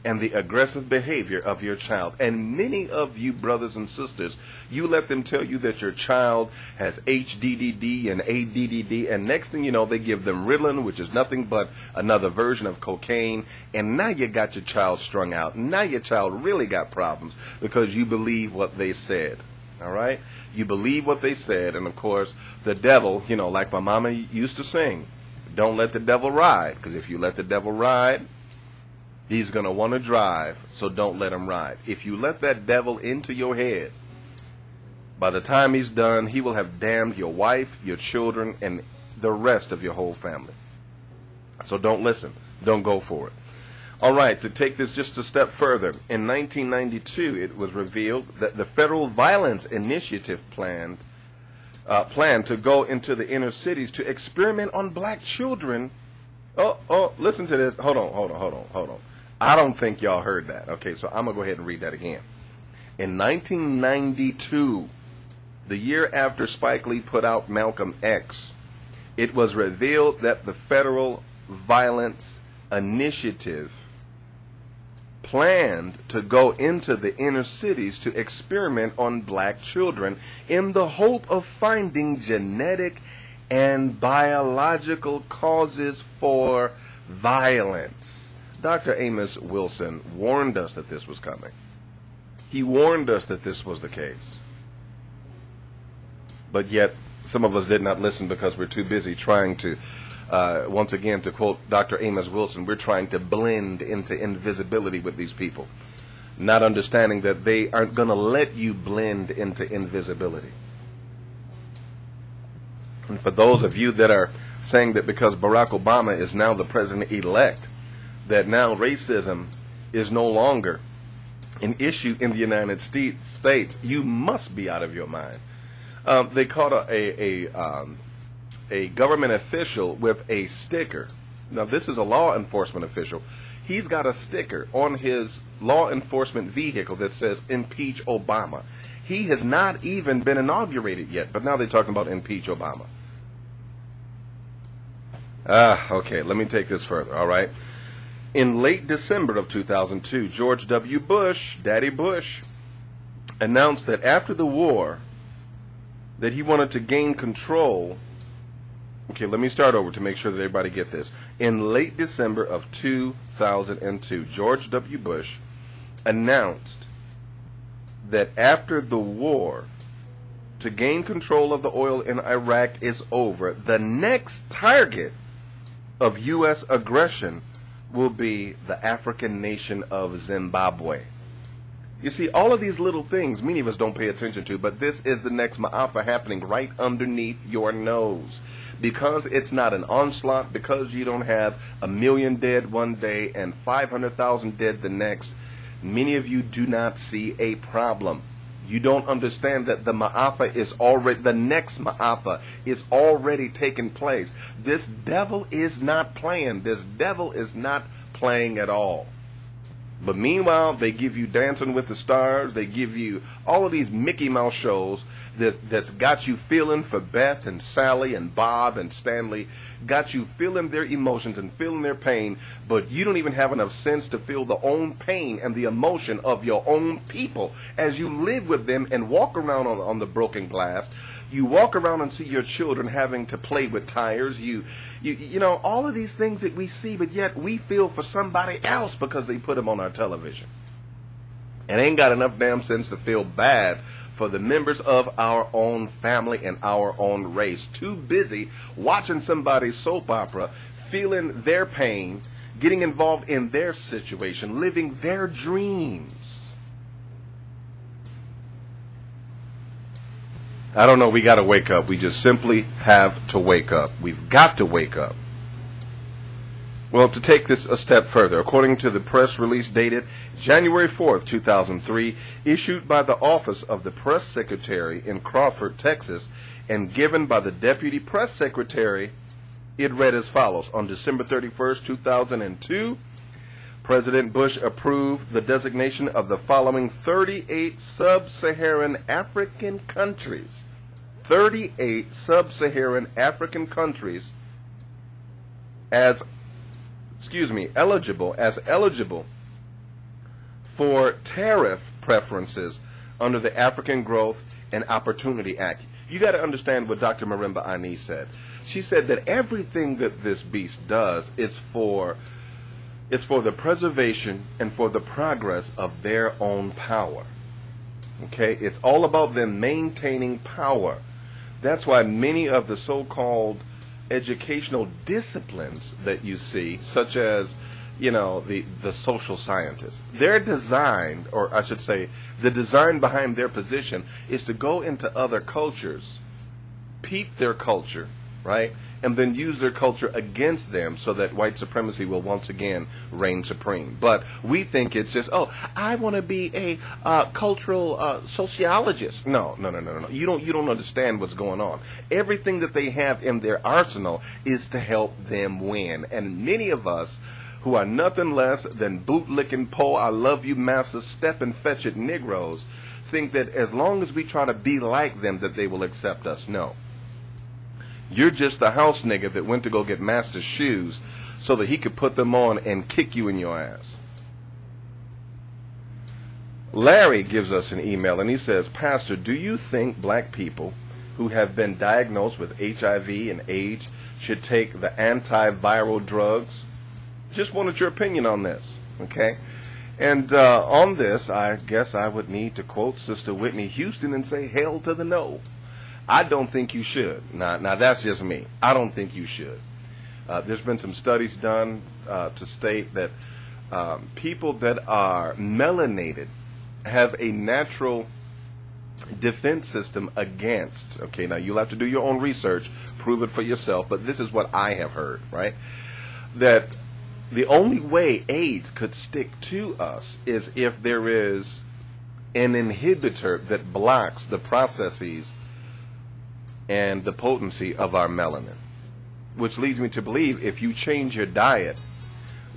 and the aggressive behavior of your child. And many of you brothers and sisters, you let them tell you that your child has HDDD and ADDD, and next thing you know, they give them Ritalin, which is nothing but another version of cocaine, and now you got your child strung out. Now your child really got problems because you believe what they said. All right? You believe what they said, and of course, the devil, you know, like my mama used to sing, don't let the devil ride, because if you let the devil ride, he's going to want to drive, so don't let him ride. If you let that devil into your head, by the time he's done, he will have damned your wife, your children, and the rest of your whole family. So don't listen. Don't go for it. All right, to take this just a step further, in 1992, it was revealed that the Federal Violence Initiative planned to go into the inner cities to experiment on black children. Oh, listen to this. Hold on. I don't think y'all heard that. Okay, so I'm going to go ahead and read that again. In 1992, the year after Spike Lee put out Malcolm X, it was revealed that the Federal Violence Initiative planned to go into the inner cities to experiment on black children in the hope of finding genetic and biological causes for violence. Dr. Amos Wilson warned us that this was coming. He warned us that this was the case. But yet, some of us did not listen because we're too busy trying to, once again, to quote Dr. Amos Wilson, we're trying to blend into invisibility with these people, not understanding that they aren't going to let you blend into invisibility. And for those of you that are saying that because Barack Obama is now the president-elect, that now racism is no longer an issue in the United States, you must be out of your mind. They caught a government official with a sticker. Now, this is a law enforcement official. He's got a sticker on his law enforcement vehicle that says, impeach Obama. He has not even been inaugurated yet, but now they're talking about impeach Obama. Okay, let me take this further, all right? In late December of 2002, George W. Bush, Daddy Bush, announced that after the war, that he wanted to gain control. Okay, let me start over to make sure that everybody get this. In late December of 2002, George W. Bush announced that after the war, to gain control of the oil in Iraq is over, the next target of U.S. aggression will be the African nation of Zimbabwe. You see, all of these little things, many of us don't pay attention to, but this is the next Maaffa happening right underneath your nose. Because it's not an onslaught, because you don't have 1 million dead one day and 500,000 dead the next, many of you do not see a problem. You don't understand that the Maaffa is already, the next Maaffa is already taking place. This devil is not playing. This devil is not playing at all. But meanwhile, they give you Dancing with the Stars. They give you all of these Mickey Mouse shows that's got you feeling for Beth and Sally and Bob and Stanley, got you feeling their emotions and feeling their pain, but you don't even have enough sense to feel the own pain and the emotion of your own people as you live with them and walk around on the broken glass. You walk around and see your children having to play with tires. You know, all of these things that we see, but yet we feel for somebody else because they put them on our television. And ain't got enough damn sense to feel bad for the members of our own family and our own race. Too busy watching somebody's soap opera, feeling their pain, getting involved in their situation, living their dreams. I don't know, we got to wake up. We just simply have to wake up. We've got to wake up. Well, to take this a step further, according to the press release dated January 4th, 2003, issued by the Office of the Press Secretary in Crawford, Texas, and given by the Deputy Press Secretary, it read as follows. On December 31st, 2002, President Bush approved the designation of the following 38 sub-Saharan African countries. 38 sub-Saharan African countries as eligible for tariff preferences under the African Growth and Opportunity Act. You got to understand what Dr. Marimba Ani said. She said that everything that this beast does is for the preservation and for the progress of their own power. Okay? It's all about them maintaining power. That's why many of the so-called educational disciplines that you see, such as, the social scientists, they're designed, or I should say, the design behind their position is to go into other cultures, peep their culture, right, and then use their culture against them so that white supremacy will once again reign supreme. But we think it's just, I want to be a cultural sociologist. No. You don't understand what's going on. Everything that they have in their arsenal is to help them win. And many of us who are nothing less than bootlicking po, I love you, massa, step and fetch it Negroes, think that as long as we try to be like them that they will accept us. No. You're just the house nigga that went to go get master's shoes so that he could put them on and kick you in your ass. Larry gives us an email and he says, Pastor, do you think black people who have been diagnosed with HIV and AIDS should take the antiviral drugs? Just wanted your opinion on this, okay? And on this, I guess I would need to quote Sister Whitney Houston and say, hell to the no. I don't think you should. Now that's just me. I don't think you should. There's been some studies done to state that people that are melanated have a natural defense system against, okay, now you'll have to do your own research, prove it for yourself, but this is what I have heard, right? That the only way AIDS could stick to us is if there is an inhibitor that blocks the processes and the potency of our melanin. Which leads me to believe if you change your diet,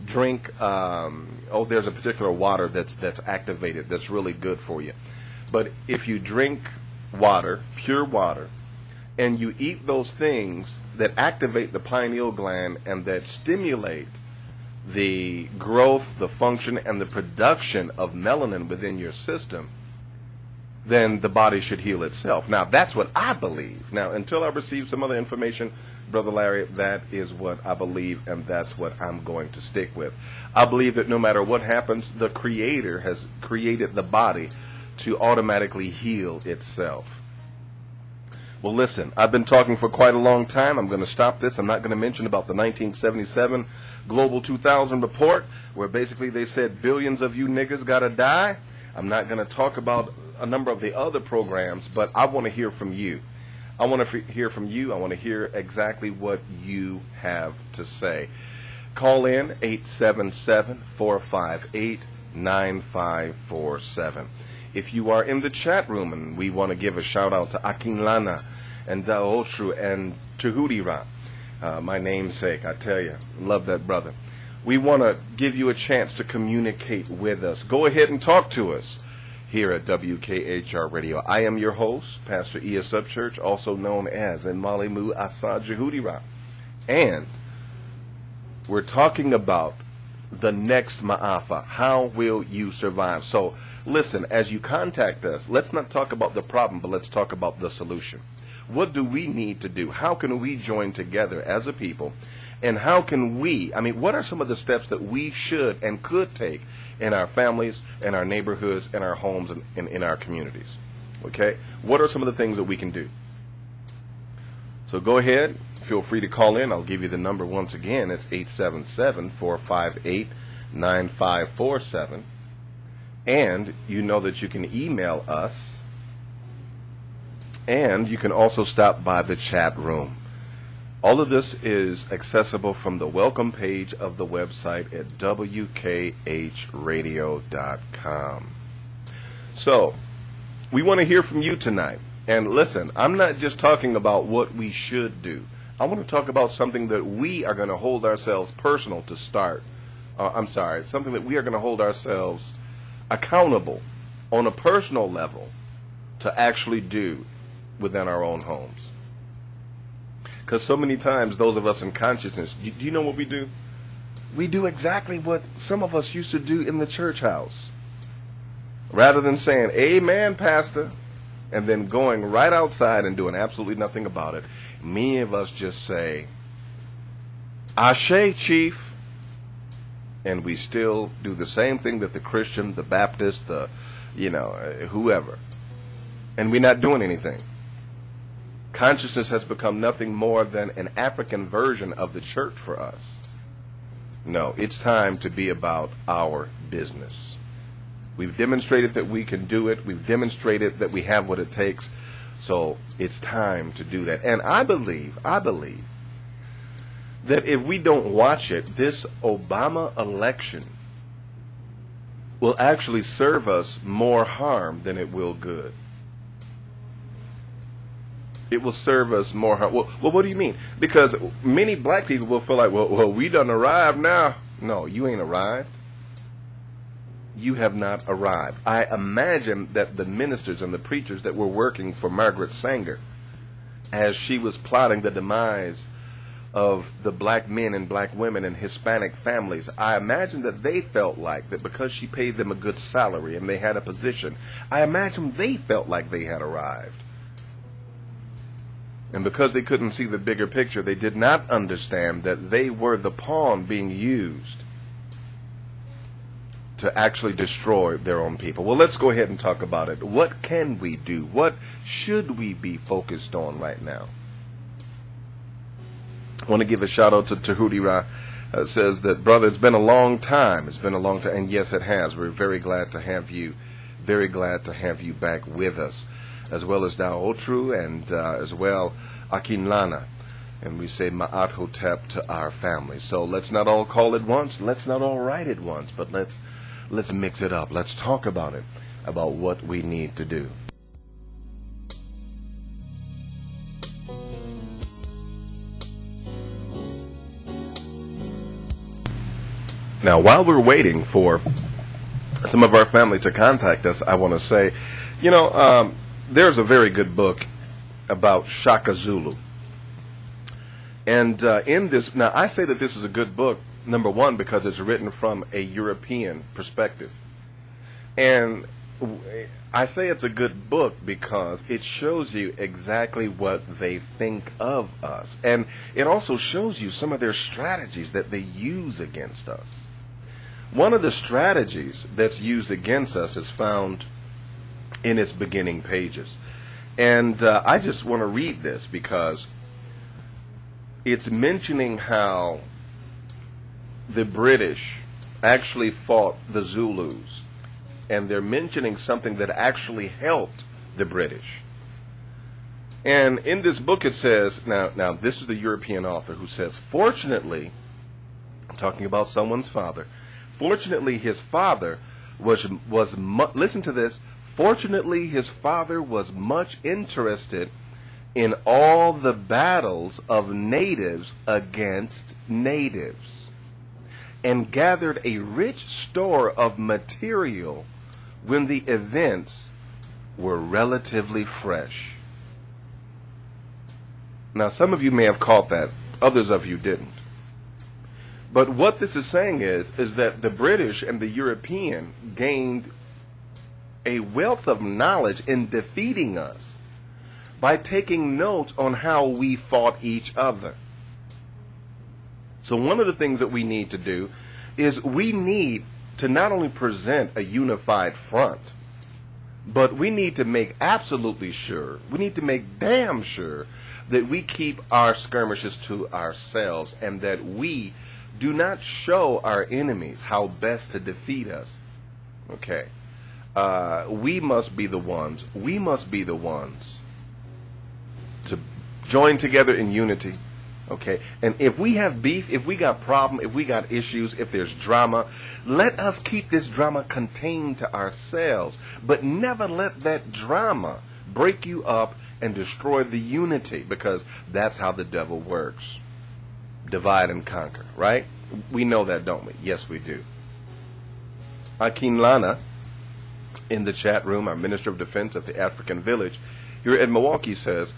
drink, there's a particular water that's activated that's really good for you. But if you drink water, pure water, and you eat those things that activate the pineal gland and that stimulate the growth, the function, and the production of melanin within your system, then the body should heal itself. Now, that's what I believe. Now, until I receive some other information, Brother Larry, that is what I believe, and that's what I'm going to stick with. I believe that no matter what happens, the Creator has created the body to automatically heal itself. Well, listen, I've been talking for quite a long time. I'm going to stop this. I'm not going to mention about the 1977 Global 2000 report, where basically they said billions of you niggas got to die. I'm not going to talk about a number of the other programs, but I want to hear from you. I want to hear from you. I want to hear exactly what you have to say. Call in 877-458-9547. If you are in the chat room, and we want to give a shout out to Akinlana and Daotru and Tuhudira, my namesake, I tell you, love that brother. We want to give you a chance to communicate with us. Go ahead and talk to us here at WKHR Radio. I am your host, Pastor E.S. Upchurch, also known as Enmalimu Asa Jehudira. And we're talking about the next Maaffa. How will you survive? So listen, as you contact us, let's not talk about the problem, but let's talk about the solution. What do we need to do? How can we join together as a people? And how can what are some of the steps that we should and could take in our families, in our neighborhoods, in our homes, and in our communities? Okay? What are some of the things that we can do? So go ahead. Feel free to call in. I'll give you the number once again. It's 877-458-9547. And you know that you can email us. And you can also stop by the chat room. All of this is accessible from the welcome page of the website at WKHradio.com. So, we want to hear from you tonight. And listen, I'm not just talking about what we should do. I want to talk about something that we are going to hold ourselves personal to start. Something that we are going to hold ourselves accountable on a personal level to actually do within our own homes. Because so many times, those of us in consciousness, do you know what we do? We do exactly what some of us used to do in the church house. Rather than saying, amen, pastor, and then going right outside and doing absolutely nothing about it, many of us just say, Ashe, chief. And we still do the same thing that the Christian, the Baptist, the, whoever. And we're not doing anything. Consciousness has become nothing more than an African version of the church for us. No, it's time to be about our business. We've demonstrated that we can do it. We've demonstrated that we have what it takes. So it's time to do that. And I believe that if we don't watch it, this Obama election will actually serve us more harm than it will good. It will serve us more harm. Well, what do you mean? Because many black people will feel like, well, we done arrived now. No, you ain't arrived. You have not arrived. I imagine that the ministers and the preachers that were working for Margaret Sanger as she was plotting the demise of the black men and black women and Hispanic families, I imagine that they felt like that because she paid them a good salary and they had a position, I imagine they felt like they had arrived. And because they couldn't see the bigger picture, they did not understand that they were the pawn being used to actually destroy their own people. Well, let's go ahead and talk about it. What can we do? What should we be focused on right now? I want to give a shout out to Tahuti Ra. Says that, brother, it's been a long time. It's been a long time. And yes, it has. We're very glad to have you. Very glad to have you back with us. As well as Dao Otru and as well Akinlana. And we say Ma'at Hotep to our family. So let's not all call it once. Let's not all write it once. But let's mix it up. Let's talk about it. About what we need to do. Now, while we're waiting for some of our family to contact us, I want to say, there's a very good book about Shaka Zulu. And in this, now I say that this is a good book, number one, because it's written from a European perspective. And I say it's a good book because it shows you exactly what they think of us. And it also shows you some of their strategies that they use against us. One of the strategies that's used against us is found in its beginning pages. And I just want to read this because it's mentioning how the British actually fought the Zulus. And they're mentioning something that actually helped the British. And in this book it says, now this is the European author who says, fortunately, talking about someone's father, fortunately his father listen to this, fortunately his father was much interested in all the battles of natives against natives, and gathered a rich store of material when the events were relatively fresh. Now, some of you may have caught that, others of you didn't. But what this is saying is that the British and the European gained a wealth of knowledge in defeating us by taking notes on how we fought each other. So one of the things that we need to do is we need to not only present a unified front, but we need to make absolutely sure, we need to make damn sure that we keep our skirmishes to ourselves and that we do not show our enemies how best to defeat us. Okay. We must be the ones to join together in unity. Okay. And if we have beef, if we got problem, if we got issues, if there's drama, let us keep this drama contained to ourselves. But never let that drama break you up and destroy the unity, because that's how the devil works. Divide and conquer, right? We know that, don't we? Yes, we do. Akinlana, in the chat room, our Minister of Defense of the African Village here in Milwaukee, says,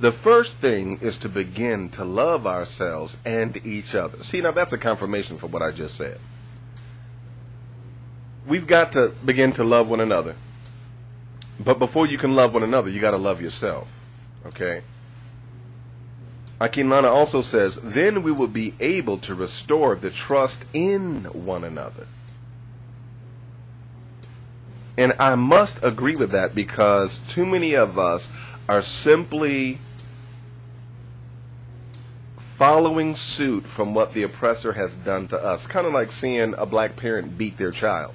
The first thing is to begin to love ourselves and each other. See, now that's a confirmation for what I just said. We've got to begin to love one another. But before you can love one another, you got to love yourself. Okay? Akinlana also says, then we will be able to restore the trust in one another. And I must agree with that, because too many of us are simply following suit from what the oppressor has done to us. Kind of like seeing a black parent beat their child.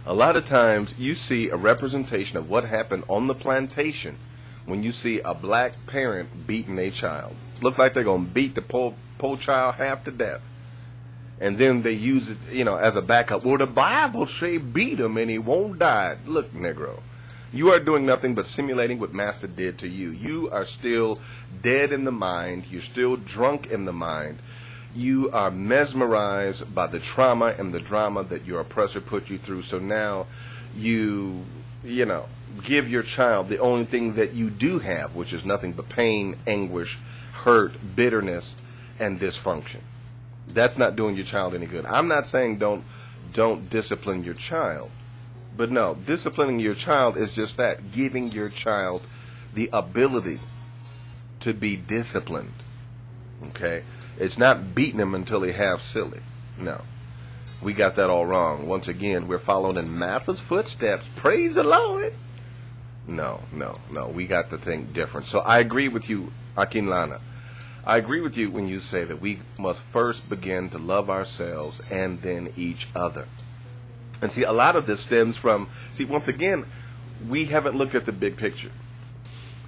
A lot of times you see a representation of what happened on the plantation when you see a black parent beating a child. Looks like they're going to beat the poor child half to death. And then they use it, as a backup. Well, the Bible say beat him and he won't die. Look, Negro, you are doing nothing but simulating what Master did to you. You are still dead in the mind. You're still drunk in the mind. You are mesmerized by the trauma and the drama that your oppressor put you through. So now you give your child the only thing that you do have, which is nothing but pain, anguish, hurt, bitterness, and dysfunction. That's not doing your child any good. I'm not saying don't discipline your child. But no, disciplining your child is just that, giving your child the ability to be disciplined. Okay? It's not beating him until he half silly. No. We got that all wrong. Once again, we're following in Maaffa's footsteps. Praise the Lord. No. We got to think different. So I agree with you, Akinlana. I agree with you when you say that we must first begin to love ourselves and then each other. And see, a lot of this stems from, once again, we haven't looked at the big picture.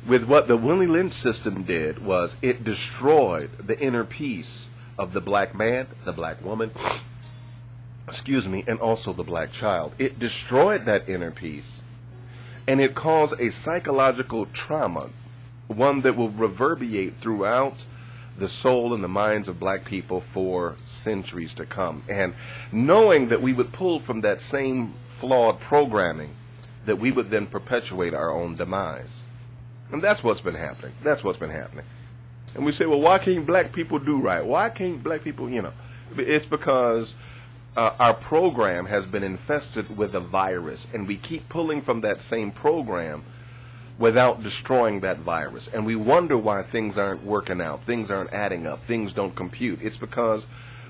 With what the Willie Lynch system did was it destroyed the inner peace of the black man, the black woman, and also the black child. It destroyed that inner peace, and it caused a psychological trauma, one that will reverberate throughout the soul and the minds of black people for centuries to come. And knowing that we would pull from that same flawed programming, that we would then perpetuate our own demise. And that's what's been happening. And we say, well, why can't black people do right? Why can't black people, It's because our program has been infested with a virus, and we keep pulling from that same program without destroying that virus. And we wonder why things aren't working out, things aren't adding up, things don't compute. It's because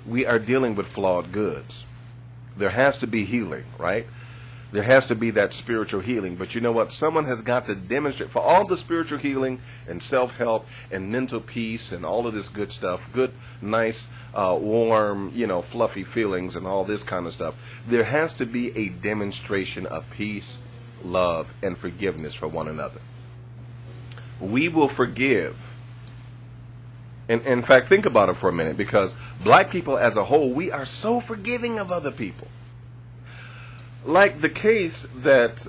we are dealing with flawed goods. There has to be healing, right? There has to be that spiritual healing. But you know what? Someone has got to demonstrate, for all the spiritual healing and self-help and mental peace and all of this good stuff, good, nice, warm, fluffy feelings and all this kind of stuff, there has to be a demonstration of peace, love, and forgiveness for one another. We will forgive. And in fact, think about it for a minute, because black people as a whole, we are so forgiving of other people. Like the case that,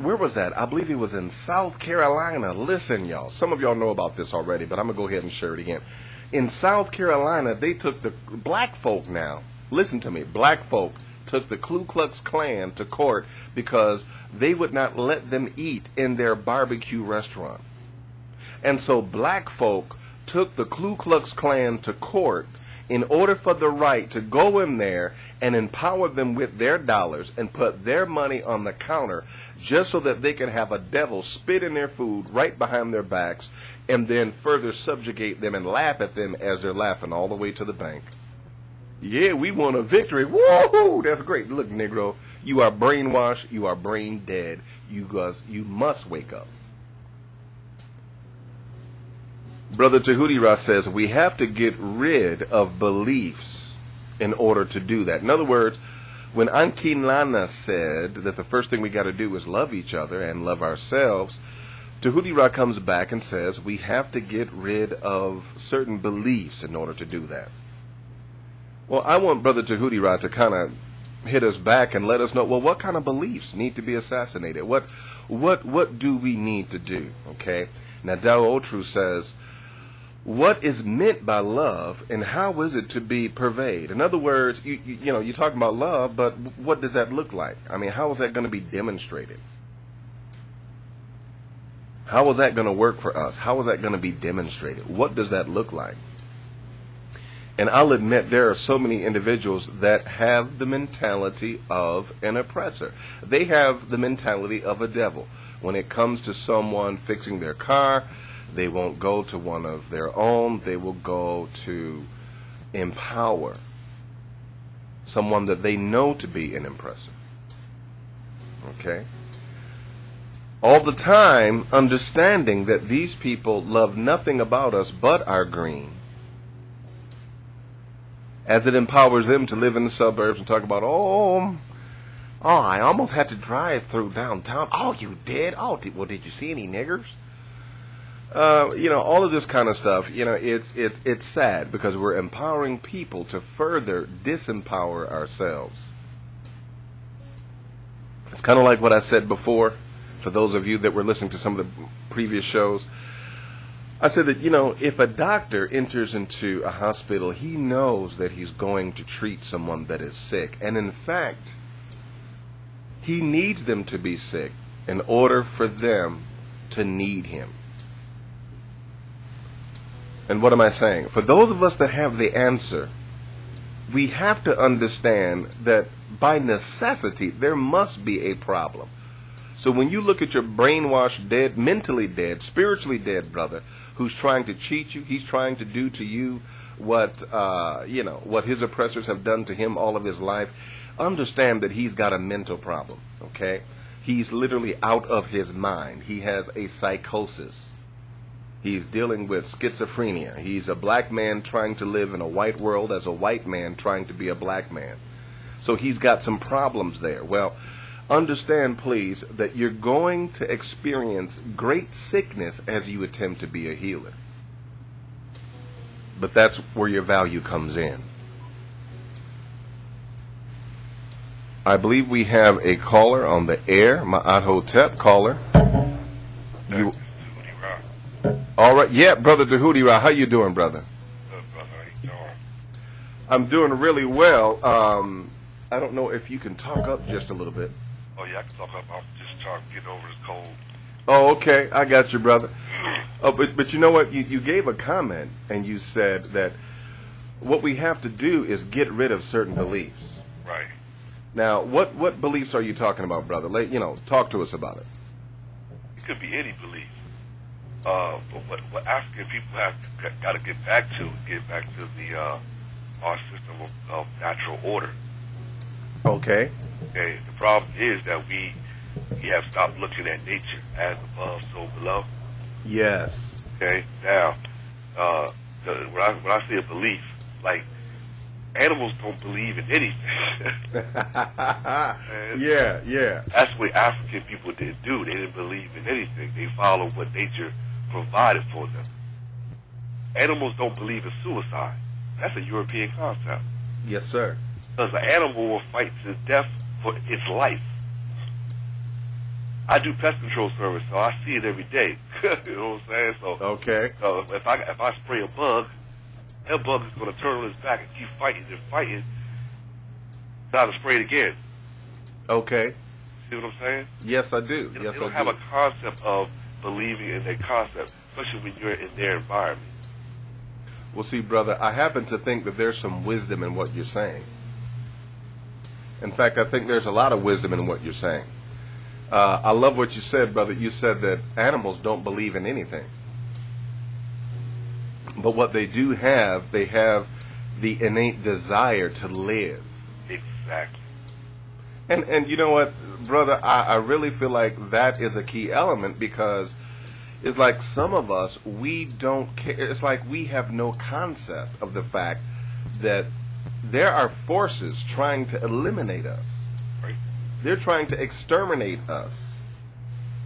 where was that? I believe it was in South Carolina. Listen, y'all. Some of y'all know about this already, but I'm going to go ahead and share it again. In South Carolina, they took the black folk now. Listen to me. Black folk took the Ku Klux Klan to court because they would not let them eat in their barbecue restaurant. And so black folk took the Ku Klux Klan to court in order for the right to go in there and empower them with their dollars and put their money on the counter just so that they could have a devil spit in their food right behind their backs and then further subjugate them and laugh at them as they're laughing all the way to the bank. Yeah, we won a victory. Woohoo! That's great. Look, Negro, you are brainwashed. You are brain dead. You must wake up. Brother Tahuti Ra says we have to get rid of beliefs in order to do that. In other words, when Akinlana said that the first thing we got to do is love each other and love ourselves, Tahuti Ra comes back and says we have to get rid of certain beliefs in order to do that. Well, I want Brother Tahuti Ra to kind of hit us back and let us know, well, what kind of beliefs need to be assassinated? What do we need to do? Okay? Now, Dao Otru says, what is meant by love and how is it to be purveyed? In other words, you're talking about love, but what does that look like? I mean, how is that going to be demonstrated? How is that going to work for us? How is that going to be demonstrated? What does that look like? And I'll admit there are so many individuals that have the mentality of an oppressor. They have the mentality of a devil. When it comes to someone fixing their car, they won't go to one of their own. They will go to empower someone that they know to be an oppressor. Okay? All the time understanding that these people love nothing about us but our green, as it empowers them to live in the suburbs and talk about, I almost had to drive through downtown. Oh, you did? Oh, did you see any niggers? All of this kind of stuff. It's sad because we're empowering people to further disempower ourselves. It's kind of like what I said before. For those of you that were listening to some of the previous shows, I said that, if a doctor enters into a hospital, he knows that he's going to treat someone that is sick. And in fact, he needs them to be sick in order for them to need him. And what am I saying? For those of us that have the answer, we have to understand that by necessity, there must be a problem. So when you look at your brainwashed, dead, mentally dead, spiritually dead brother who's trying to cheat you, he's trying to do to you what his oppressors have done to him all of his life, understand that he's got a mental problem, okay? He's literally out of his mind. He has a psychosis. He's dealing with schizophrenia. He's a black man trying to live in a white world as a white man trying to be a black man. So he's got some problems there. Well, understand, please, that you're going to experience great sickness as you attempt to be a healer. But that's where your value comes in. I believe we have a caller on the air. Ma'at Hotep, caller. All right. Yeah, Brother Dahudi Ra. How you doing, brother? Good, brother. How you doing? I'm doing really well. I don't know if you can talk up just a little bit. Oh, yeah, I can talk up. I'm just trying to get over this cold. Oh, okay. I got you, brother. Oh, but you know what? You gave a comment, and you said that what we have to do is get rid of certain beliefs. Right. Now, what beliefs are you talking about, brother? Talk to us about it. It could be any belief. But what African people have got to get back to the our system of natural order. Okay. Okay. The problem is that we have stopped looking at nature as above, so below. Yes. Okay. Now, when I say a belief, like animals don't believe in anything. Yeah. That's what African people didn't do. They didn't believe in anything. They followed what nature provided for them. Animals don't believe in suicide. That's a European concept. Yes, sir. Because an animal will fight to death for its life. I do pest control service, so I see it every day. You know what I'm saying? So okay. So if I spray a bug, that bug is going to turn on its back and keep fighting and fighting. Now to spray it again. Okay. See what I'm saying? Yes, I do. They don't have a concept of believing in their concept, especially when you're in their environment. Well, see, brother, I happen to think that there's some wisdom in what you're saying. In fact, I think there's a lot of wisdom in what you're saying. I love what you said, brother. You said that animals don't believe in anything. But what they do have, they have the innate desire to live. Exactly. And you know what, brother, I really feel like that is a key element, because it's like some of us, we don't care. It's like we have no concept of the fact that there are forces trying to eliminate us. Right. They're trying to exterminate us.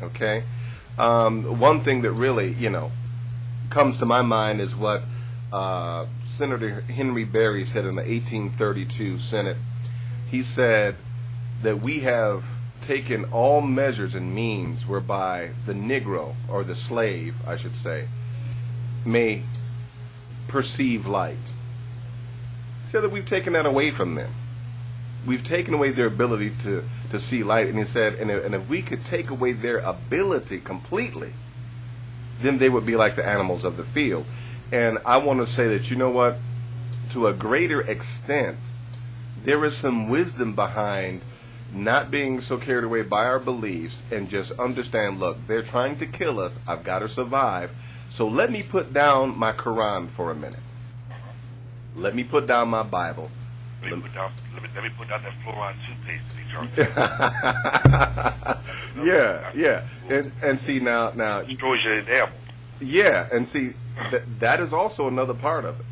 Okay? One thing that really, comes to my mind is what Senator Henry Berry said in the 1832 Senate. He said that we have taken all measures and means whereby the Negro, or the slave, I should say, may perceive light. He said that we've taken that away from them. We've taken away their ability to see light. And he said, and if we could take away their ability completely, then they would be like the animals of the field. And I want to say that, you know what, to a greater extent, there is some wisdom behind not being so carried away by our beliefs and just understand, look, they're trying to kill us. I've got to survive. So let me put down my Quran for a minute. Let me put down my Bible. Let me put down that fluoride toothpaste that they charge. Yeah. And see now It destroys your enamel. yeah, and see that is also another part of it.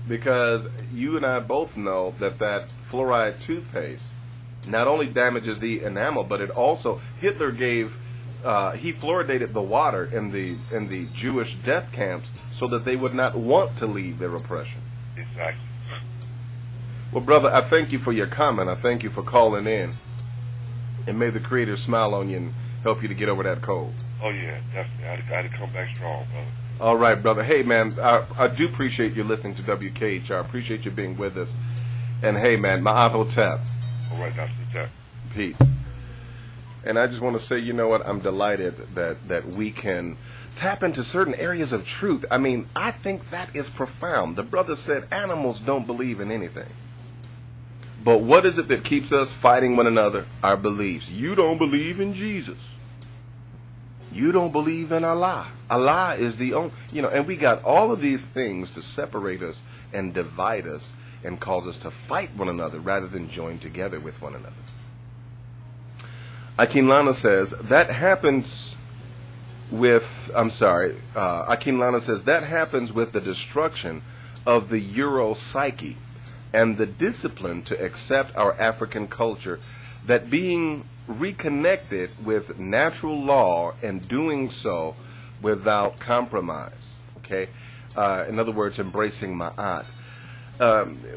Because you and I both know that fluoride toothpaste not only damages the enamel, but it also, Hitler gave he fluoridated the water in the Jewish death camps so that they would not want to leave their oppression. Exactly. Well, brother, I thank you for your comment. I thank you for calling in. And may the Creator smile on you and help you to get over that cold. Oh, yeah, definitely. I had to come back strong, brother. All right, brother. Hey, man, I do appreciate you listening to WKHR. I appreciate you being with us. And, hey, man, Maaffa Tap. All right, Dr. Tap. Peace. And I just want to say, you know what, I'm delighted that we can tap into certain areas of truth. I mean, I think that is profound. The brother said animals don't believe in anything. But what is it that keeps us fighting one another? Our beliefs. You don't believe in Jesus. You don't believe in Allah. Allah is the only, and we got all of these things to separate us and divide us and cause us to fight one another rather than join together with one another. Akim Lana says, that happens with the destruction of the Euro psyche and the discipline to accept our African culture, that being reconnected with natural law and doing so without compromise. Okay? In other words, embracing ma'at.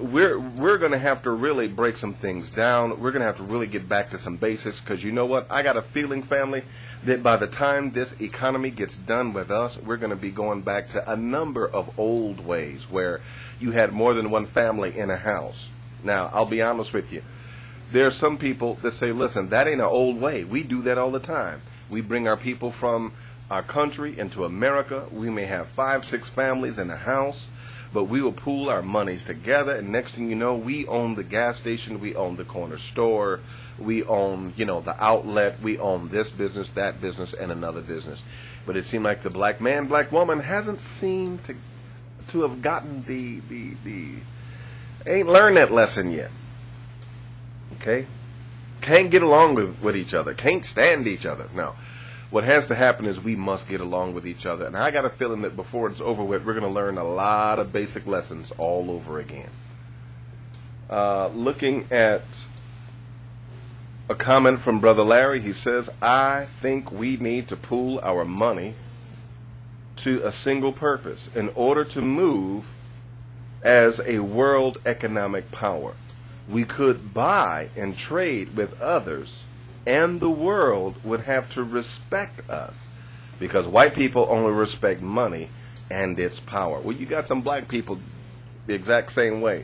We're going to have to really break some things down. We're going to have to really get back to some basics, because you know what? I got a feeling, family, that by the time this economy gets done with us, we're going to be going back to a number of old ways where you had more than one family in a house. Now, I'll be honest with you. There are some people that say, listen, that ain't an old way. We do that all the time. We bring our people from our country into America. We may have 5, 6 families in a house, but we will pool our monies together, and next thing you know, we own the gas station, we own the corner store, we own, the outlet, we own this business, that business, and another business. But it seemed like the black man, black woman hasn't seemed to have gotten ain't learned that lesson yet. Okay? Can't get along with each other, can't stand each other. No. What has to happen is we must get along with each other. And I got a feeling that before it's over with, we're going to learn a lot of basic lessons all over again. Looking at a comment from Brother Larry, he says, I think we need to pool our money to a single purpose in order to move as a world economic power. We could buy and trade with others, and the world would have to respect us, because white people only respect money and its power. Well, you got some black people the exact same way.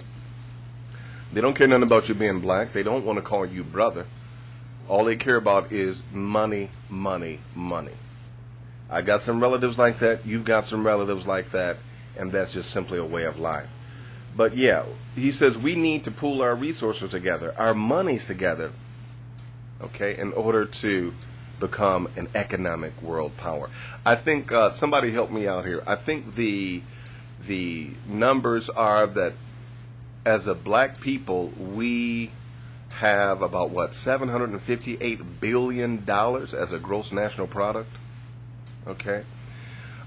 They don't care nothing about you being black. They don't want to call you brother. All they care about is money, money, money. I got some relatives like that. You've got some relatives like that. And that's just simply a way of life. But yeah, he says we need to pool our resources together, our monies together, okay, in order to become an economic world power. I think somebody help me out here. I think the numbers are that as a black people, we have about $758 billion as a gross national product. Okay.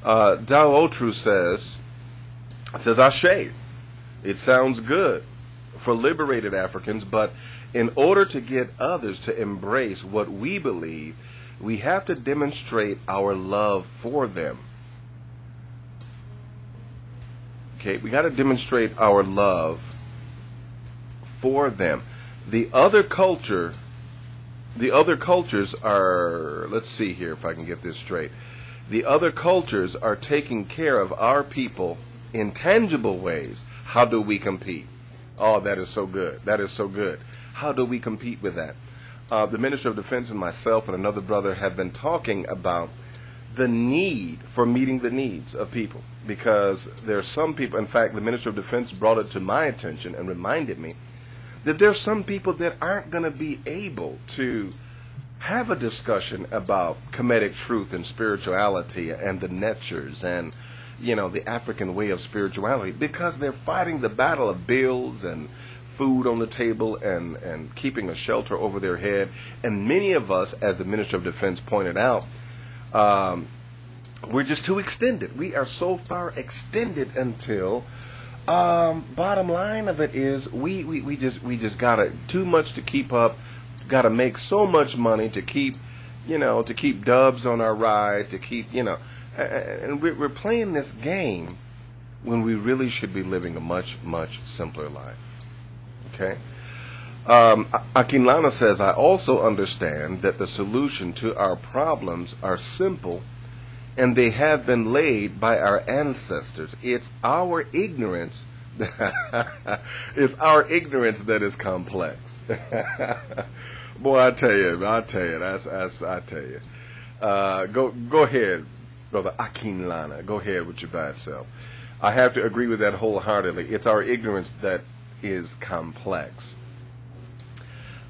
Dao Otru says Ashe. It sounds good for liberated Africans, but in order to get others to embrace what we believe, we have to demonstrate our love for them. Okay, we got to demonstrate our love for them. The other cultures are, let's see here if I can get this straight. The other cultures are taking care of our people in tangible ways. How do we compete? Oh, that is so good. That is so good. How do we compete with that? The Minister of Defense and myself and another brother have been talking about the need for meeting the needs of people, because there are some people, in fact, the Minister of Defense brought it to my attention and reminded me that there's some people that aren't going to be able to have a discussion about Kemetic truth and spirituality and the netures and, the African way of spirituality, because they're fighting the battle of bills and food on the table and keeping a shelter over their head. And many of us, as the Minister of Defense pointed out, we're just too extended. We are so far extended until bottom line of it is we just gotta too much to keep up, gotta make so much money to keep dubs on our ride, to keep and we're playing this game when we really should be living a much simpler life. Okay. Akinlana says, I also understand that the solution to our problems are simple and they have been laid by our ancestors. It's our ignorance that is complex. Boy, I tell you. Go ahead, Brother Akinlana. Go ahead with your bad self. I have to agree with that wholeheartedly. It's our ignorance that is complex.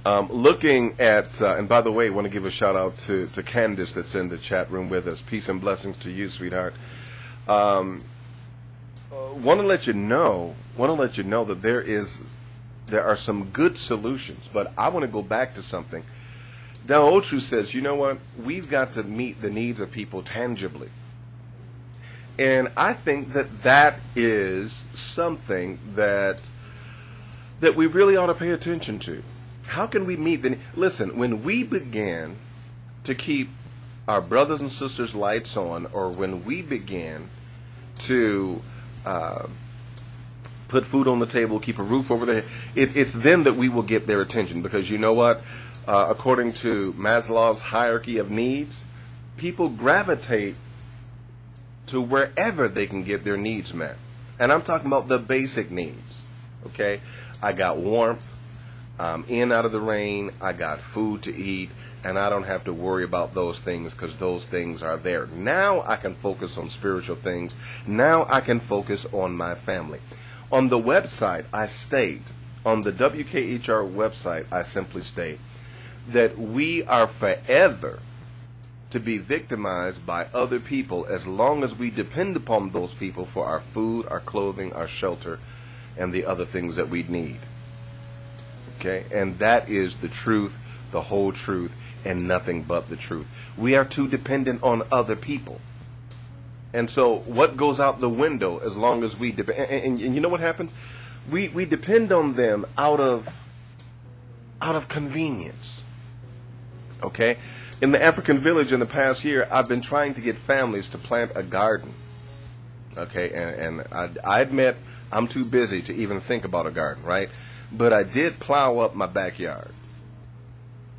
Looking at, and by the way, I want to give a shout out to Candace that's in the chat room with us. Peace and blessings to you, sweetheart. Want to let you know that there are some good solutions, but I want to go back to something. Daochu says, you know what? We've got to meet the needs of people tangibly. And I think that is something that we really ought to pay attention to. How can we meet the... Listen, when we began to keep our brothers and sisters' lights on, or when we began to put food on the table, keep a roof over their head, it's then that we will get their attention. Because you know what? According to Maslow's hierarchy of needs, people gravitate to wherever they can get their needs met. And I'm talking about the basic needs. Okay? I got warmth. I'm in out of the rain. I got food to eat. And I don't have to worry about those things because those things are there. Now I can focus on spiritual things. Now I can focus on my family. On the website, I state, on the WKHR website, I simply state that we are forever to be victimized by other people as long as we depend upon those people for our food, our clothing, our shelter, and the other things that we need. Okay? And that is the truth, the whole truth, and nothing but the truth. We are too dependent on other people. And so what goes out the window as long as we depend? And you know what happens? We depend on them out of convenience. Okay? In the African village in the past year, I've been trying to get families to plant a garden. Okay? And I admit I'm too busy to even think about a garden, right? But I did plow up my backyard.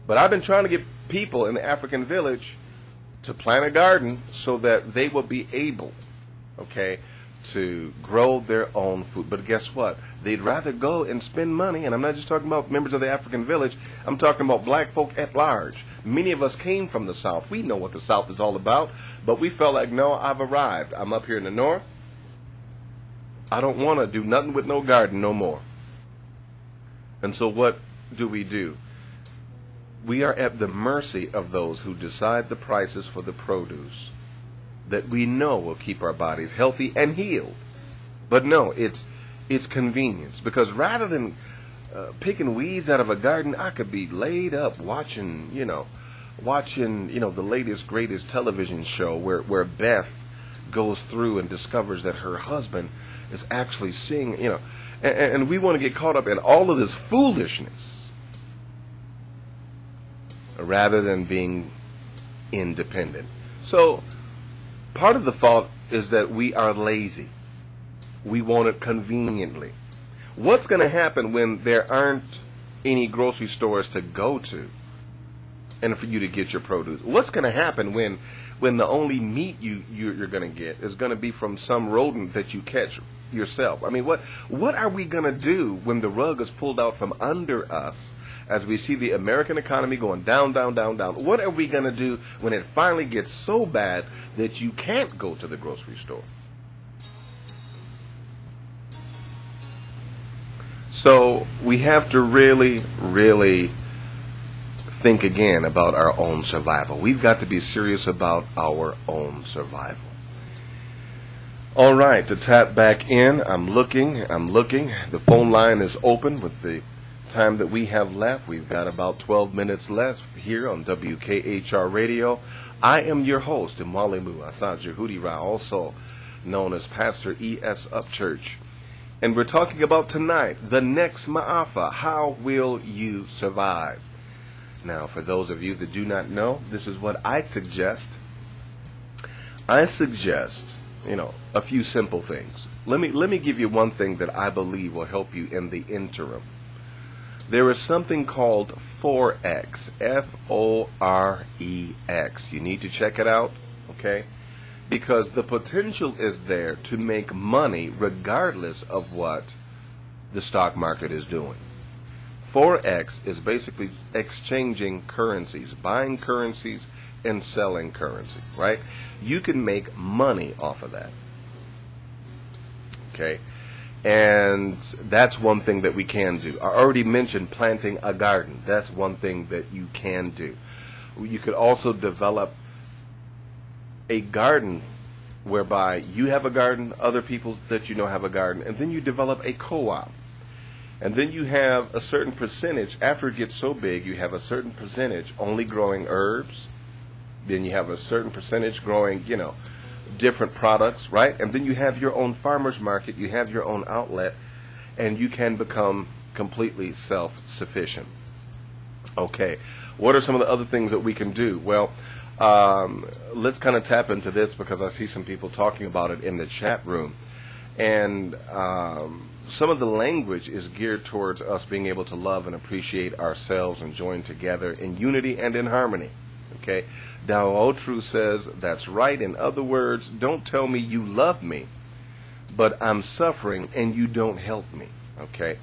But I've been trying to get people in the African village to plant a garden so that they will be able, okay, to grow their own food. But guess what? They'd rather go and spend money, and I'm not just talking about members of the African village, I'm talking about black folk at large. Many of us came from the South. We know what the South is all about, but we felt like, no, I've arrived. I'm up here in the North. I don't want to do nothing with no garden no more. And so what do? We are at the mercy of those who decide the prices for the produce that we know will keep our bodies healthy and healed. But no, it's convenience. Because rather than picking weeds out of a garden, I could be laid up watching the latest, greatest television show where Beth goes through and discovers that her husband is actually seeing, and we want to get caught up in all of this foolishness rather than being independent. So part of the fault is that we are lazy. We want it conveniently. What's going to happen when there aren't any grocery stores to go to and for you to get your produce? What's going to happen when the only meat you're going to get is going to be from some rodent that you catch yourself? I mean, what are we going to do when the rug is pulled out from under us as we see the American economy going down, down, down, down. What are we going to do when it finally gets so bad that you can't go to the grocery store? So we have to really, really think again about our own survival. We've got to be serious about our own survival. All right, to tap back in, I'm looking. The phone line is open with the time that we have left. We've got about 12 minutes left here on WKHR Radio. I am your host, Imwalimu Asad Jehudi-Ra, also known as Pastor E.S. Upchurch. And we're talking about tonight, the next Maaffa. How will you survive? Now, for those of you that do not know, this is what I suggest. I suggest, a few simple things. Let me give you one thing that I believe will help you in the interim. There is something called Forex, F-O-R-E-X. You need to check it out, okay? Because the potential is there to make money regardless of what the stock market is doing. Forex is basically exchanging currencies, buying currencies and selling currency, right? You can make money off of that, okay? And that's one thing that we can do. I already mentioned planting a garden. That's one thing that you can do. You could also develop a garden whereby you have a garden, other people that you know have a garden, and then you develop a co-op. And then you have a certain percentage. After it gets so big, you have a certain percentage only growing herbs. Then you have a certain percentage growing, different products, right? And then you have your own farmer's market, you have your own outlet, and you can become completely self-sufficient. Okay, what are some of the other things that we can do? Well, let's kind of tap into this because I see some people talking about it in the chat room. And some of the language is geared towards us being able to love and appreciate ourselves and join together in unity and in harmony. Okay, Dao Otru says, that's right. In other words, don't tell me you love me, but I'm suffering and you don't help me. Okay,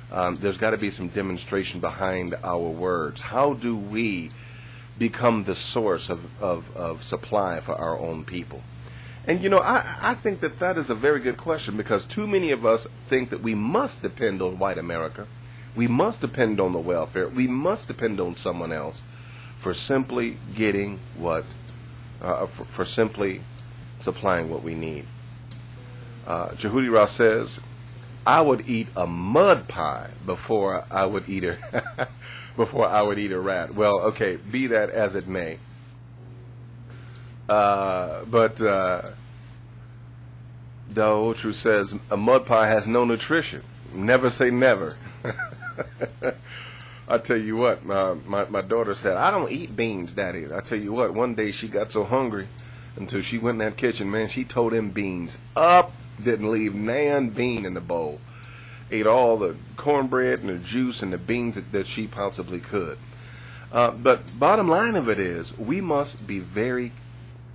there's got to be some demonstration behind our words. How do we become the source of supply for our own people? And I think that is a very good question, because too many of us think that we must depend on white America. We must depend on the welfare. We must depend on someone else for simply getting for simply supplying what we need. Jehudi-Ra says, I would eat a mud pie before I would eat a rat. Well, okay, be that as it may. But Daotru says, a mud pie has no nutrition. Never say never. I tell you what, my daughter said, I don't eat beans, Daddy. I tell you what, one day she got so hungry until she went in that kitchen, man, she tore them beans up, didn't leave nan bean in the bowl. Ate all the cornbread and the juice and the beans that she possibly could. But bottom line of it is, we must be very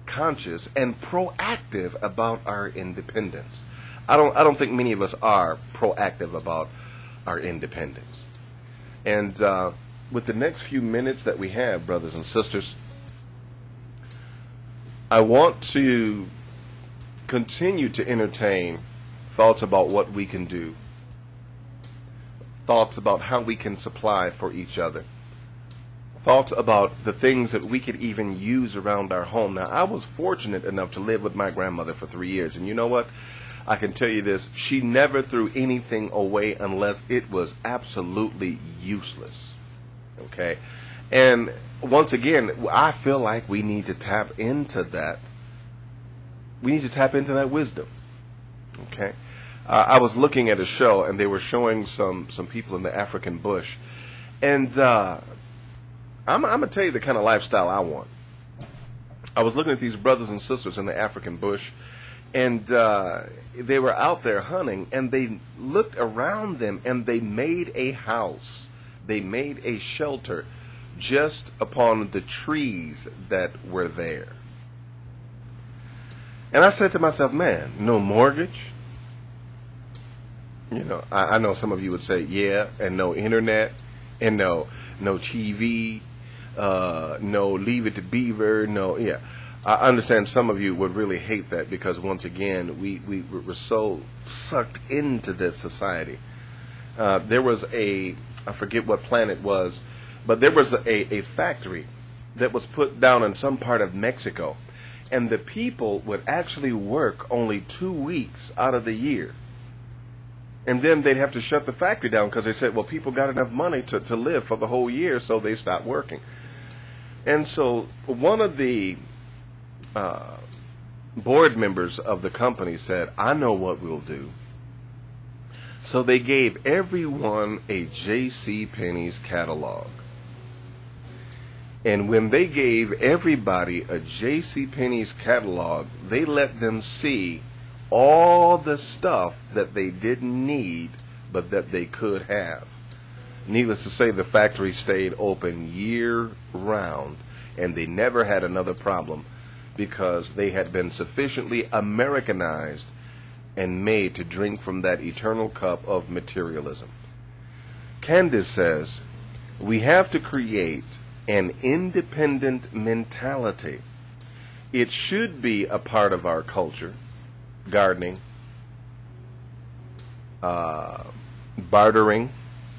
conscious and proactive about our independence. I don't think many of us are proactive about our independence. And with the next few minutes that we have, brothers and sisters, I want to continue to entertain thoughts about what we can do, thoughts about how we can supply for each other, thoughts about the things that we could even use around our home. Now, I was fortunate enough to live with my grandmother for 3 years, and you know what? I can tell you this, she never threw anything away unless it was absolutely useless. Okay? And once again, I feel like we need to tap into that. We need to tap into that wisdom. Okay? I was looking at a show, and they were showing some people in the African bush. And I'm going to tell you the kind of lifestyle I want. I was looking at these brothers and sisters in the African bush, and they were out there hunting, and they looked around them, and they made a house. They made a shelter just upon the trees that were there. And I said to myself, man, no mortgage? I know some of you would say, yeah, and no internet, and no no TV, no Leave It to Beaver, no, yeah. I understand some of you would really hate that because, once again, we're so sucked into this society. There was I forget what planet it was, but there was a factory that was put down in some part of Mexico, and the people would actually work only 2 weeks out of the year. And then they'd have to shut the factory down because they said, well, people got enough money to live for the whole year, so they stopped working. And so one of the board members of the company said, I know what we'll do. So they gave everyone a J.C. Penney's catalog. And when they gave everybody a J.C. Penney's catalog, they let them see all the stuff that they didn't need, but that they could have. Needless to say, the factory stayed open year-round, and they never had another problem because they had been sufficiently Americanized and made to drink from that eternal cup of materialism. Candace says, we have to create an independent mentality. It should be a part of our culture, gardening, bartering,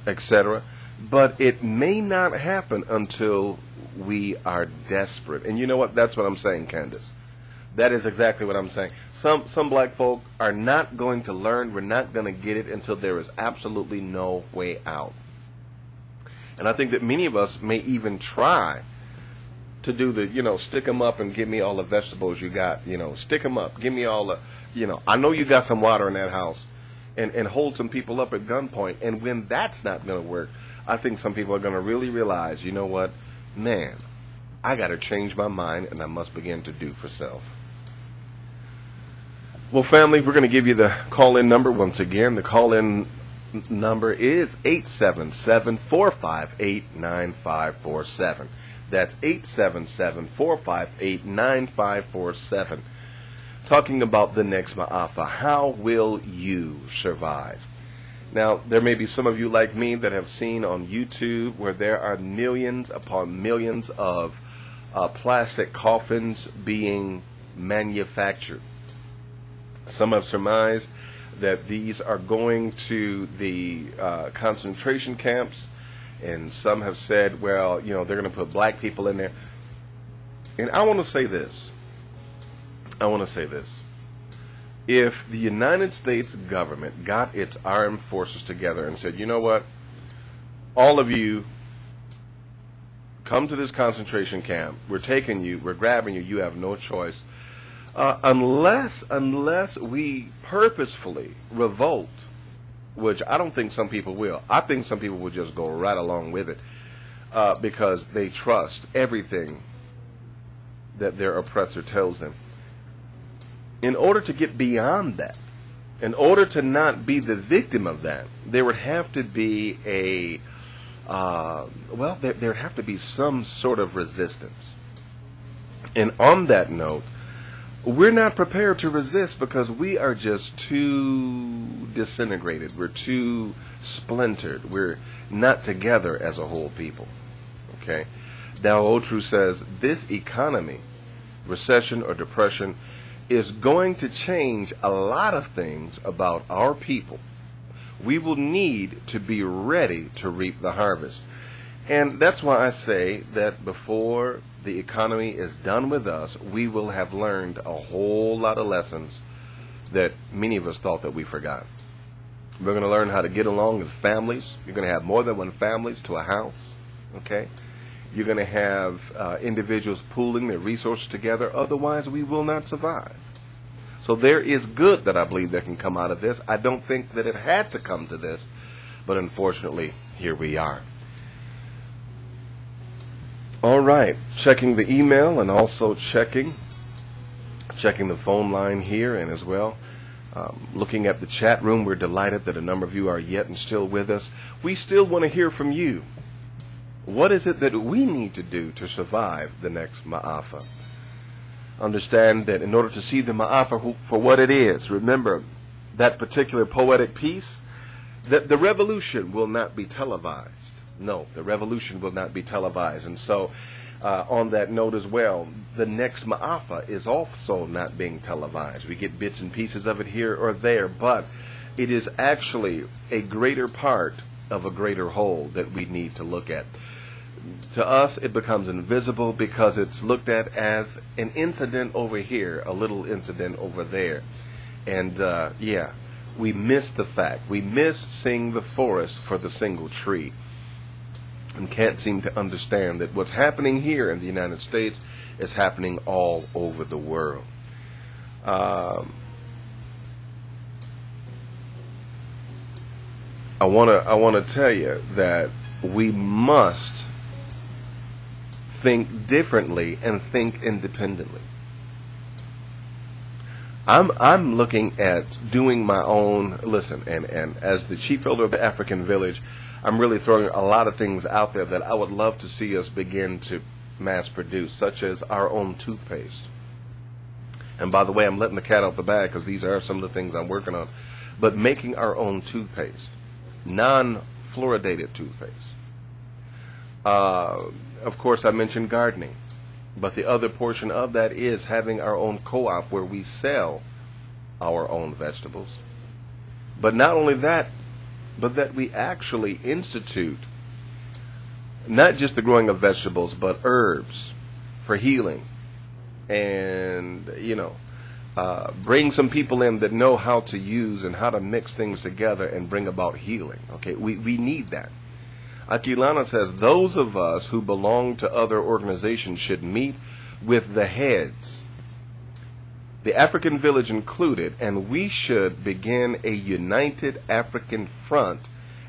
etc. But it may not happen until we are desperate. And you know what? That's what I'm saying, Candace. That is exactly what I'm saying. Some black folk are not going to learn. We're not going to get it until there is absolutely no way out. And I think that many of us may even try to do the, stick them up and give me all the vegetables you got. Stick them up. Give me all the, I know you got some water in that house. And hold some people up at gunpoint. And when that's not going to work, I think some people are going to really realize, you know what? Man, I got to change my mind, and I must begin to do for self. Well, family, we're going to give you the call-in number once again. The call-in number is 877-458-9547. That's 877-458-9547. Talking about the next Maaffa. How will you survive? Now, there may be some of you like me that have seen on YouTube where there are millions upon millions of plastic coffins being manufactured. Some have surmised that these are going to the concentration camps, and some have said, well, they're going to put black people in there. And I want to say this. If the United States government got its armed forces together and said, you know what, all of you come to this concentration camp, we're taking you, we're grabbing you, you have no choice, unless we purposefully revolt, which I don't think some people will. I think some people will just go right along with it because they trust everything that their oppressor tells them. In order to get beyond that, in order to not be the victim of that, there would have to be there would have to be some sort of resistance. And on that note, we're not prepared to resist because we are just too disintegrated. We're too splintered. We're not together as a whole people. Okay? Dao Otru says, this economy, recession or depression, is going to change a lot of things about our people. We will need to be ready to reap the harvest. And that's why I say that before the economy is done with us, we will have learned a whole lot of lessons that many of us thought that we forgot. We're going to learn how to get along as families. You're going to have more than one families to a house. Okay? You're going to have individuals pooling their resources together. Otherwise, we will not survive. So there is good that I believe that can come out of this. I don't think that it had to come to this, but unfortunately, here we are. All right, checking the email and also checking the phone line here and as well. Looking at the chat room, we're delighted that a number of you are yet and still with us. We still want to hear from you. What is it that we need to do to survive the next Maaffa? Understand that in order to see the Maaffa for what it is, remember that particular poetic piece, that the revolution will not be televised. No, the revolution will not be televised. And so, on that note as well, the next Maaffa is also not being televised. We get bits and pieces of it here or there, but it is actually a greater part of a greater whole that we need to look at. To us, it becomes invisible because it's looked at as an incident over here, a little incident over there. And, yeah, we miss the fact. We miss seeing the forest for the single tree. And can't seem to understand that what's happening here in the United States is happening all over the world. I want to tell you that we must think differently and think independently. I'm looking at doing my own, listen, and as the chief elder of the African village, I'm really throwing a lot of things out there that I would love to see us begin to mass produce, such as our own toothpaste. And by the way, I'm letting the cat out the bag because these are some of the things I'm working on. But making our own toothpaste, non-fluoridated toothpaste. Of course, I mentioned gardening, but the other portion of that is having our own co-op where we sell our own vegetables. But not only that, but that we actually institute not just the growing of vegetables, but herbs for healing. And, bring some people in that know how to use and how to mix things together and bring about healing. Okay, we need that. Aquilana says those of us who belong to other organizations should meet with the heads, the African village included, and we should begin a united African front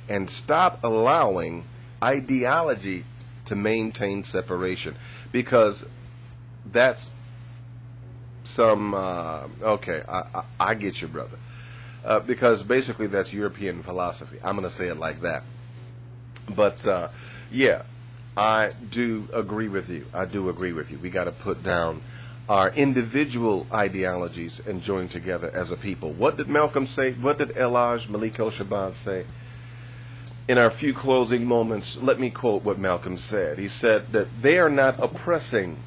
and stop allowing ideology to maintain separation, because that's some okay, I get you, brother, because basically that's European philosophy. I'm going to say it like that. But yeah, I do agree with you. We got to put down our individual ideologies and join together as a people. What did Malcolm say? What did Malik El-Shabazz say? In our few closing moments, let me quote what Malcolm said. He said that they are not oppressing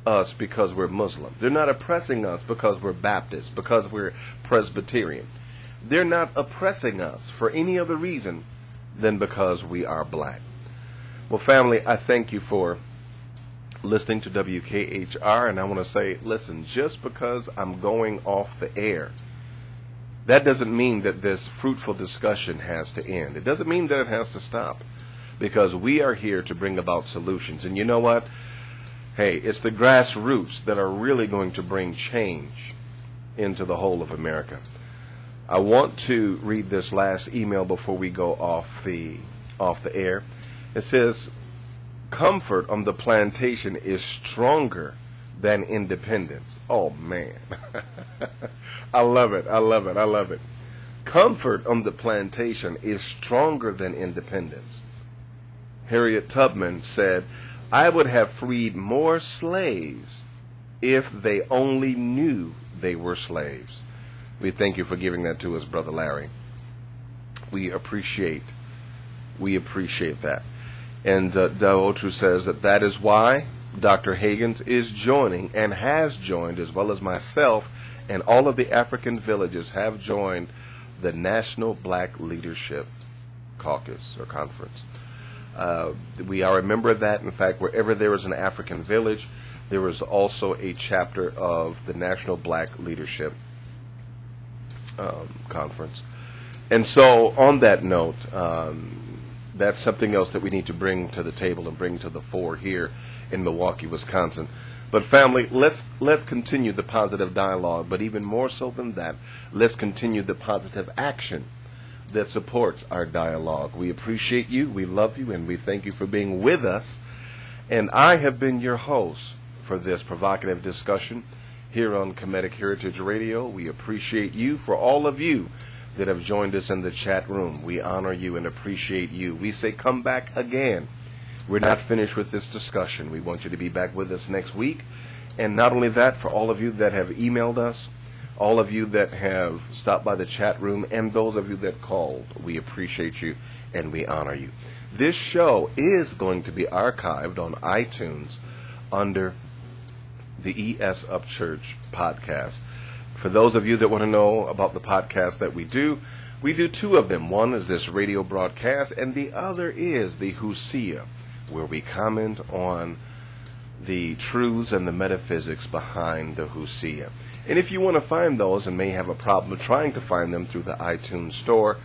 us because we're Muslim. They're not oppressing us because we're Baptist, because we're Presbyterian. They're not oppressing us for any other reason than because we are black. Well, family, I thank you for listening to WKHR, and I want to say, listen, just because I'm going off the air, that doesn't mean that this fruitful discussion has to end. It doesn't mean that it has to stop, because we are here to bring about solutions. And you know what? Hey, it's the grassroots that are really going to bring change into the whole of America. I want to read this last email before we go off the air. It says, comfort on the plantation is stronger than independence. Oh, man. I love it. Comfort on the plantation is stronger than independence. Harriet Tubman said, I would have freed more slaves if they only knew they were slaves. We thank you for giving that to us, Brother Larry. We appreciate that. And Daotu says that is why Dr. Hagins is joining and has joined, as well as myself and all of the African villages have joined the National Black Leadership Caucus or Conference. We are a member of that. In fact, wherever there is an African village, there is also a chapter of the National Black Leadership Conference. And so on that note, that's something else that we need to bring to the table and bring to the fore here in Milwaukee, Wisconsin. But family, let's continue the positive dialogue, but even more so than that, let's continue the positive action that supports our dialogue. We appreciate you, we love you, and we thank you for being with us. And I have been your host for this provocative discussion here on Kemetic Heritage Radio. We appreciate you. For all of you that have joined us in the chat room, we honor you and appreciate you. We say come back again. We're not finished with this discussion. We want you to be back with us next week. And not only that, for all of you that have emailed us, all of you that have stopped by the chat room, and those of you that called, we appreciate you and we honor you. This show is going to be archived on iTunes under the ES Upchurch podcast. For those of you that want to know about the podcast that we do two of them. One is this radio broadcast, and the other is the Husia, where we comment on the truths and the metaphysics behind the Husia. And if you want to find those and may have a problem trying to find them through the iTunes store,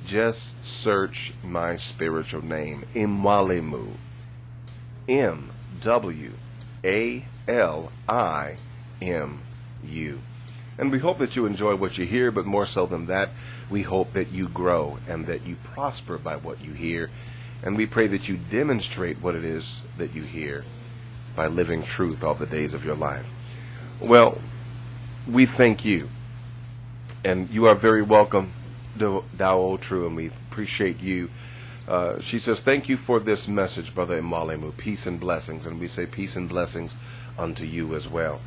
just search my spiritual name, Mwalimu. MWALIMU. And we hope that you enjoy what you hear, but more so than that, we hope that you grow and that you prosper by what you hear. And we pray that you demonstrate what it is that you hear by living truth all the days of your life. Well, we thank you. And you are very welcome, Dao True, and we appreciate you. She says, thank you for this message, Brother Mwalimu. Peace and blessings. And we say peace and blessings unto you as well.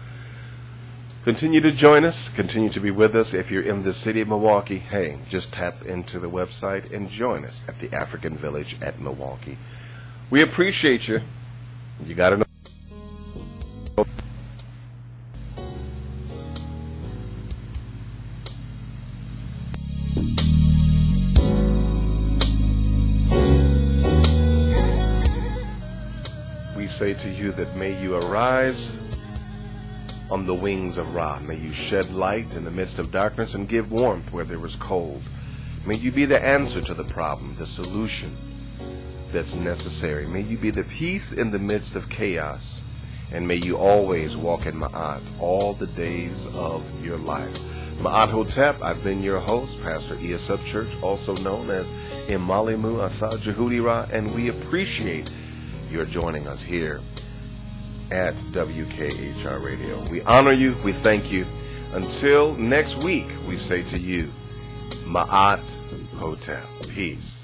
Continue to join us. Continue to be with us. If you're in the city of Milwaukee, hey, just tap into the website and join us at the African Village at Milwaukee. We appreciate you. You got to know. We say to you that may you arise on the wings of Ra. May you shed light in the midst of darkness and give warmth where there is cold. May you be the answer to the problem, the solution that's necessary. May you be the peace in the midst of chaos. And may you always walk in Ma'at all the days of your life. Ma'at Hotep, I've been your host, Pastor E.S. Upchurch, also known as Mwalimu Asa Jehudi Ra, and we appreciate your joining us here at WKHR Radio. We honor you. We thank you. Until next week, we say to you, Ma'at Hotep. Peace.